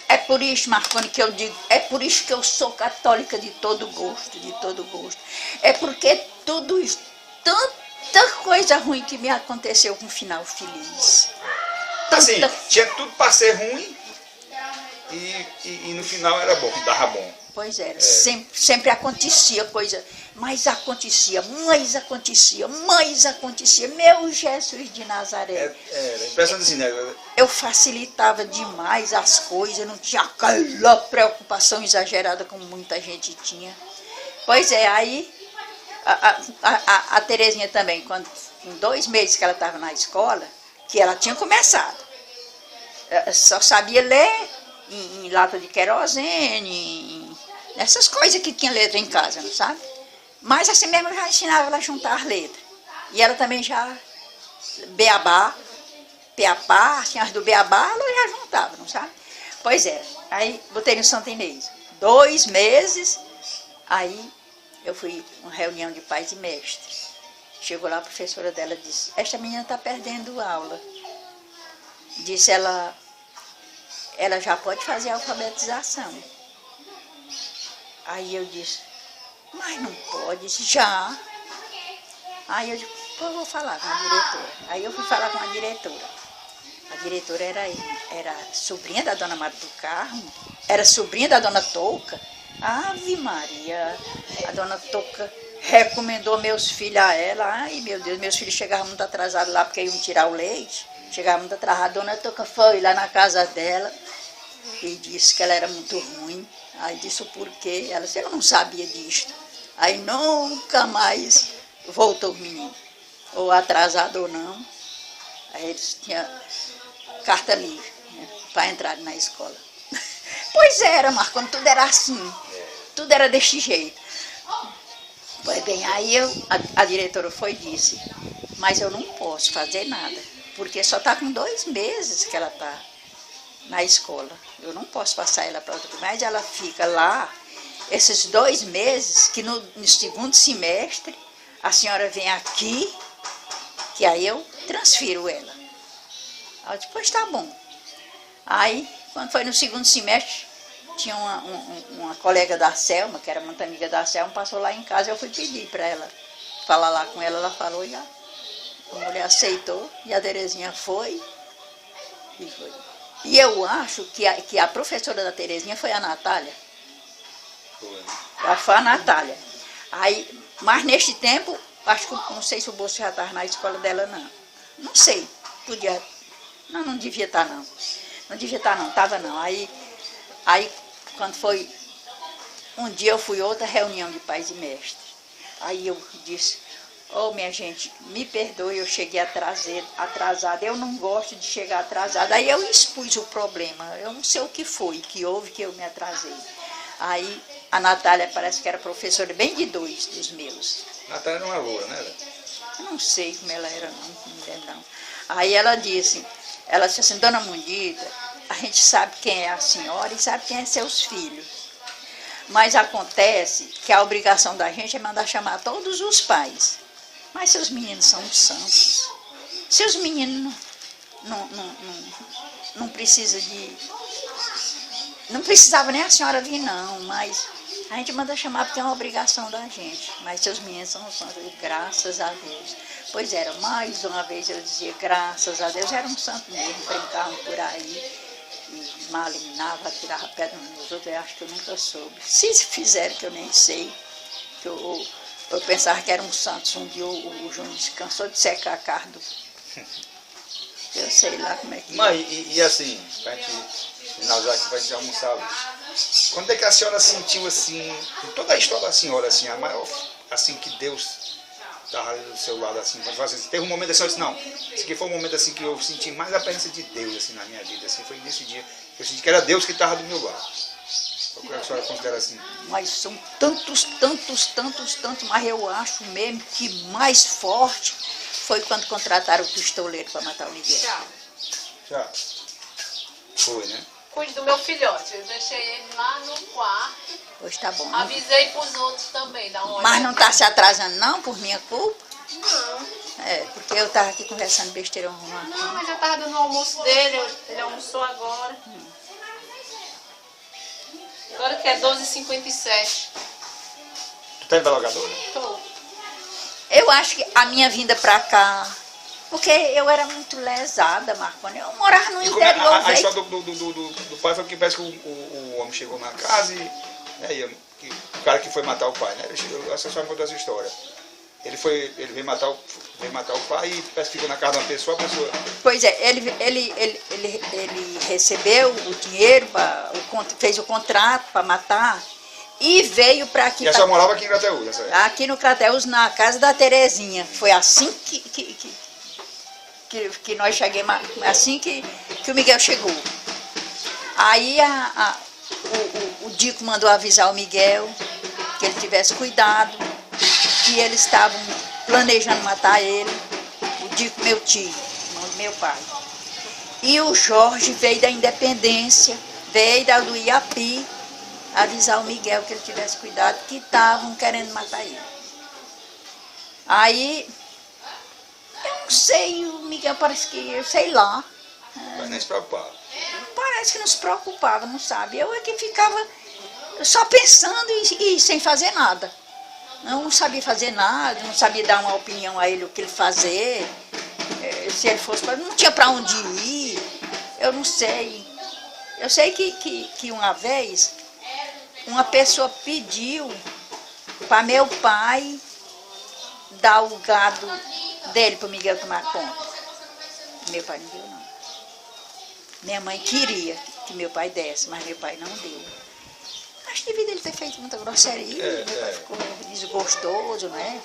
é por isso, Marconi, que eu digo, é por isso que eu sou católica de todo gosto, de todo gosto. É porque tudo isso, tanta coisa ruim que me aconteceu com um final feliz. Assim, tinha tudo para ser ruim e no final era bom, dava bom. Pois é, sempre acontecia coisa, mas acontecia, mais acontecia, meu Jesus de Nazaré. Era impressionante assim, né? Eu facilitava demais as coisas, não tinha aquela preocupação exagerada como muita gente tinha. Pois é, aí a Terezinha também, quando, com 2 meses que ela estava na escola, que ela tinha começado, só sabia ler em lata de querosene, essas coisas que tinha letra em casa, não sabe? Mas assim mesmo eu já ensinava ela a juntar as letras. E ela também já, beabá, peapá, tinha as do beabá, ela já juntava, não sabe? Pois é, aí botei no Santa Inês. 2 meses, aí eu fui uma reunião de pais e mestres. Chegou lá a professora dela e disse, esta menina está perdendo aula. Disse ela já pode fazer a alfabetização. Aí eu disse, mas não pode, disse, já. Aí eu disse, pô, eu vou falar com a diretora. Aí eu fui falar com a diretora. A diretora era sobrinha da dona Maria do Carmo, era sobrinha da dona Touca. Ave Maria, a dona Touca recomendou meus filhos a ela. Ai, meu Deus, meus filhos chegavam muito atrasados lá porque iam tirar o leite. Chegavam muito atrasados. A dona Touca foi lá na casa dela e disse que ela era muito ruim. Aí disse o porquê. Ela disse, eu não sabia disto. Aí nunca mais voltou o menino. Ou atrasado ou não. Aí eles tinham carta livre, né, para entrar na escola. Pois era, Marconi, tudo era assim. Tudo era deste jeito. Pois bem, aí a diretora foi e disse, mas eu não posso fazer nada, porque só está com 2 meses que ela está na escola. Eu não posso passar ela para outra, mas ela fica lá esses 2 meses, que no 2º semestre a senhora vem aqui, que aí eu transfiro ela. Aí eu disse, pois tá bom. Aí, quando foi no 2º semestre, tinha uma colega da Selma, que era muito amiga da Selma, passou lá em casa, eu fui pedir para ela falar lá com ela, ela falou, já A mulher aceitou e a Terezinha foi. E foi. E eu acho que a professora da Terezinha foi a Natália. Foi a Natália. Aí, mas neste tempo, acho que não sei se o Bolso já estava na escola dela, não. Não sei. Podia. Não devia estar, não. Não devia estar, não. Estava, não. Aí, quando foi um dia, eu fui a outra reunião de pais e mestres. Aí eu disse, minha gente, me perdoe, eu cheguei atrasada. Eu não gosto de chegar atrasada. Aí eu expus o problema. Eu não sei o que foi, que houve que eu me atrasei. Aí a Natália parece que era professora bem de dois dos meus. Natália não é loura, né? Eu não sei como ela era, não lembro não. Aí ela disse assim, Dona Mundita, a gente sabe quem é a senhora e sabe quem é seus filhos. Mas acontece que a obrigação da gente é mandar chamar todos os pais. Mas seus meninos são santos. Seus meninos não precisam de... Não precisava nem a senhora vir, não, mas a gente manda chamar porque é uma obrigação da gente. Mas seus meninos são santos, graças a Deus. Pois era, mais uma vez eu dizia, graças a Deus, era um santo mesmo, brincavam por aí, e malinava, tirava pedra nos outros, eu acho que eu nunca soube. Se fizeram, que eu nem sei, que eu pensava que eram santos. Um dia o Júnior descansou de secar a carne do... Eu sei lá como é que... Mãe, e assim, pra gente finalizar aqui, pra gente almoçar hoje. Quando é que a senhora sentiu assim, em toda a história da senhora, assim, a maior, assim, que Deus estava ali do seu lado, assim, quando assim, teve um momento assim, eu disse, não, esse aqui foi um momento assim que eu senti mais a presença de Deus, assim, na minha vida, assim, foi nesse dia que eu senti que era Deus que estava do meu lado. O que a senhora considera assim? Mas são tantos, mas eu acho mesmo que mais forte foi quando contrataram o pistoleiro para matar o Miguel. Já. Foi, né? Cuide do meu filhote. Eu deixei ele lá no quarto. Pois tá bom. Avisei para os outros também, dá uma olhada. Mas não está se atrasando não, por minha culpa? Não. É, porque eu estava aqui conversando besteira uma. Não, mas já estava dando o almoço dele, ele almoçou agora. Agora que é 12h57. Tu tá interrogadora? Tô. Eu acho que a minha vinda para cá, porque eu era muito lesada, Marconi. Eu morava no E como é, interior, a velho. história do pai foi que parece que o homem chegou na casa e, né, e o cara que foi matar o pai, né? Essa só conta essa história. Ele veio matar o pai e parece que ficou na casa de uma pessoa, a pessoa... Pois é, ele recebeu o dinheiro, fez o contrato para matar e veio para aqui. E a senhora morava aqui em Crateús, aqui no Crateús, na casa da Terezinha. Foi assim que nós chegamos, assim que o Miguel chegou. Aí o Dico mandou avisar o Miguel que ele tivesse cuidado, que eles estavam planejando matar ele. O Dico, meu tio, irmão do meu pai. E o Jorge veio da Independência, veio do Iapi, avisar o Miguel que ele tivesse cuidado, que estavam querendo matar ele. Aí, eu não sei, o Miguel parece que, eu sei lá. Mas nem se preocupava. Parece que não se preocupava, não sabe? Eu é que ficava só pensando e sem fazer nada. Eu não sabia fazer nada, não sabia dar uma opinião a ele o que ele fazer. Se ele fosse, não tinha para onde ir. Eu não sei. Eu sei que uma vez uma pessoa pediu para meu pai dar o gado dele para o Miguel tomar conta. Meu pai não deu, não. Minha mãe queria que meu pai desse, mas meu pai não deu. Acho que devia ele ter feito muita grosseria, meu pai ficou desgostoso, né?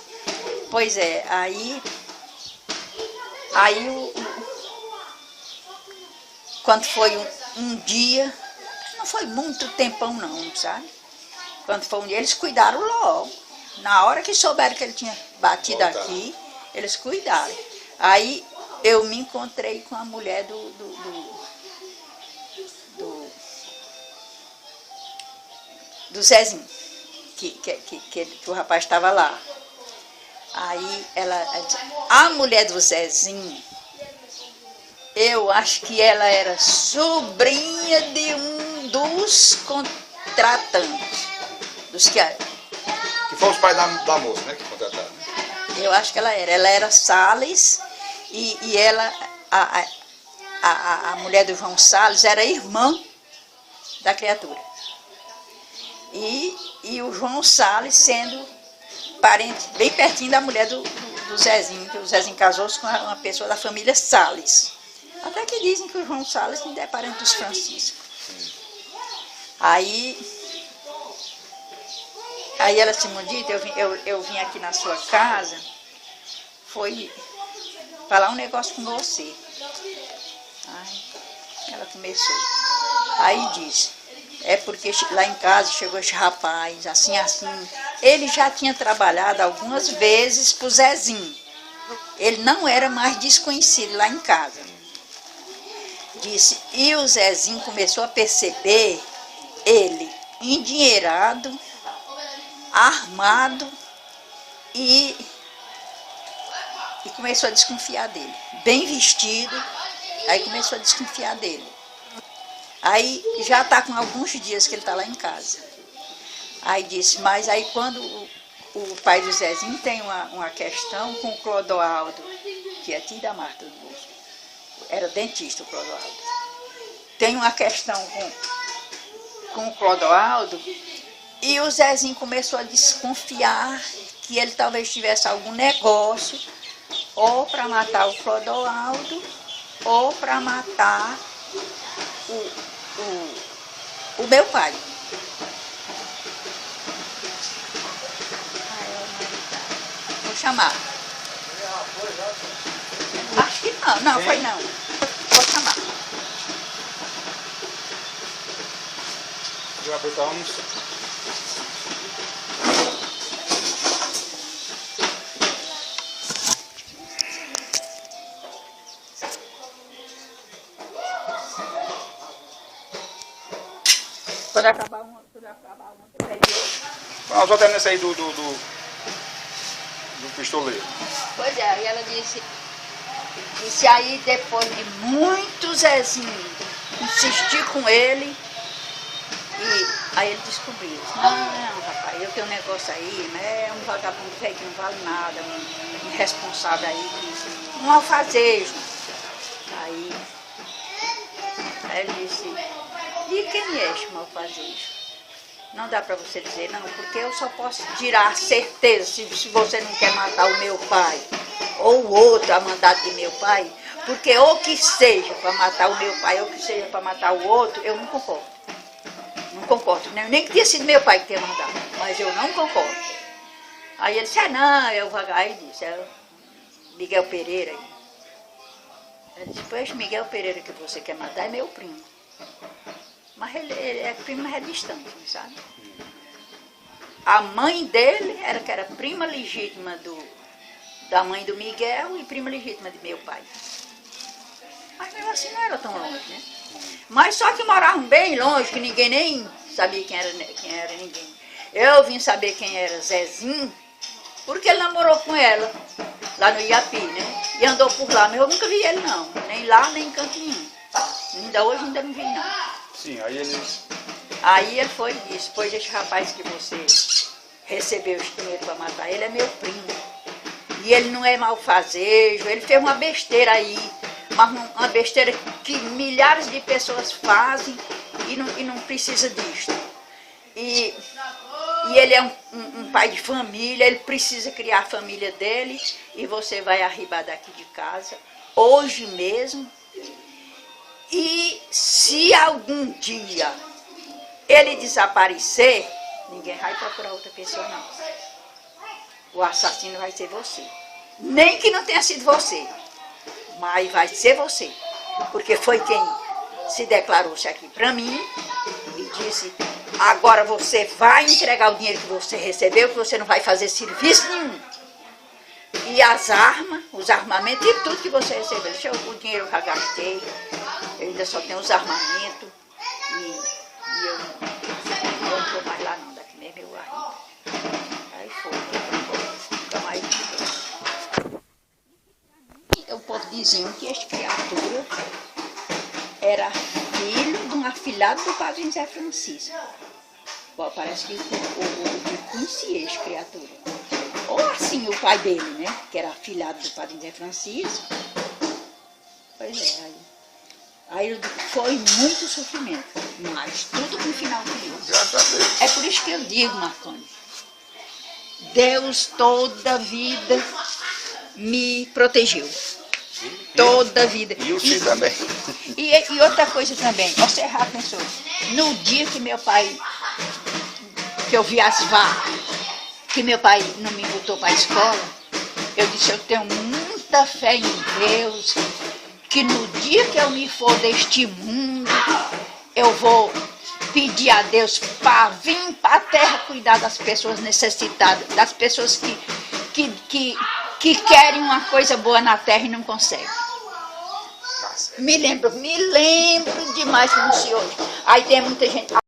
Pois é, aí quando foi um dia, não foi muito tempão não, sabe? Quando foi um dia, eles cuidaram logo. Na hora que souberam que ele tinha batido aqui, eles cuidaram. Aí eu me encontrei com a mulher do Zezinho, que o rapaz estava lá. Aí ela disse, a mulher do Zezinho, eu acho que ela era sobrinha de um dos contratantes. Que foram os pais da moça, né, que contrataram. Né? Eu acho que ela era Salles E ela, a mulher do João Salles, era irmã da criatura. E o João Salles sendo parente, bem pertinho da mulher do Zezinho, que o Zezinho casou-se com uma pessoa da família Salles. Até que dizem que o João Salles ainda é parente dos Francisco. Aí ela disse, Mundita, eu vim aqui na sua casa, foi falar um negócio com você. Aí ela começou. Aí disse, é porque lá em casa chegou esse rapaz, assim. Ele já tinha trabalhado algumas vezes pro Zezinho. Ele não era mais desconhecido lá em casa. Disse, e o Zezinho começou a perceber ele endinheirado, armado e começou a desconfiar dele. Bem vestido, aí começou a desconfiar dele. Aí já está com alguns dias que ele está lá em casa. Aí disse, mas aí quando o pai do Zezinho tem uma questão com o Clodoaldo, que é tio da Marta do Bolso, era dentista o Clodoaldo. Tem uma questão com o Clodoaldo e o Zezinho começou a desconfiar que ele talvez tivesse algum negócio ou para matar o Clodoaldo ou para matar o meu pai. Vou chamar. Acho que não, foi não. Vou chamar. Já botamos. Quando acabar uma, Nós só termina essa aí do pistoleiro. Pois é, aí ela disse aí depois de muito Zezinho insistir com ele, e aí ele descobriu. Não, rapaz, eu tenho um negócio aí, né? É um vagabundo velho que não vale nada, um irresponsável aí, um alfazejo. Aí ele disse, e quem é este alfazejo? Não dá para você dizer, não, porque eu só posso tirar certeza se você não quer matar o meu pai, ou o outro a mandado de meu pai, porque ou que seja para matar o meu pai, ou que seja para matar o outro, eu não concordo. Não concordo, nem que tenha sido meu pai que tenha mandado, mas eu não concordo. Aí ele disse, não, é o vagabundo. Aí disse, é o Miguel Pereira. Ele disse, pois Miguel Pereira que você quer matar é meu primo. Mas ele é primo, mas é distante, sabe? A mãe dele que era prima legítima da mãe do Miguel e prima legítima de meu pai. Mas mesmo assim não era tão longe, né? Mas só que moravam bem longe, que ninguém nem sabia quem era ninguém. Eu vim saber quem era Zezinho, porque ele namorou com ela, lá no Iapi, né? E andou por lá, mas eu nunca vi ele não, nem lá, nem em canto nenhum. Ainda hoje ainda não vi não. Sim, Aí ele foi e disse, pois esse rapaz que você recebeu esse dinheiro para matar, ele é meu primo. E ele não é malfazejo, ele fez uma besteira aí, mas uma besteira que milhares de pessoas fazem e não precisa disso. E ele é um pai de família, ele precisa criar a família dele, e você vai arribar daqui de casa, hoje mesmo. E se algum dia ele desaparecer, ninguém vai procurar outra pessoa não. O assassino vai ser você. Nem que não tenha sido você, mas vai ser você. Porque foi quem se declarou-se aqui para mim e disse, agora você vai entregar o dinheiro que você recebeu, que você não vai fazer serviço nenhum. E as armas, os armamentos e tudo que você recebeu. O dinheiro eu já gastei, eu ainda só tenho os armamentos e eu não estou mais lá não, daqui mesmo eu arrimo. Aí foi, nunca mais. O povo dizia que esta criatura era filho de um afilhado do padre José Francisco. Bom, parece que o conhecia esta criatura. Ou assim o pai dele, né? Que era afilhado do padre José Francisco. Pois é, aí foi muito sofrimento, mas tudo com final feliz. Graças a Deus. É por isso que eu digo, Marconi, Deus toda a vida me protegeu. Toda a vida. E o filho também. E outra coisa também, você já pensou, no dia que meu pai, que eu vi as vacas, que meu pai não me botou para a escola, eu disse, eu tenho muita fé em Deus, que no dia que eu me for deste mundo, eu vou pedir a Deus para vir para a terra cuidar das pessoas necessitadas, das pessoas que querem uma coisa boa na terra e não conseguem. Tá certo. Me lembro demais como se hoje. Aí tem muita gente.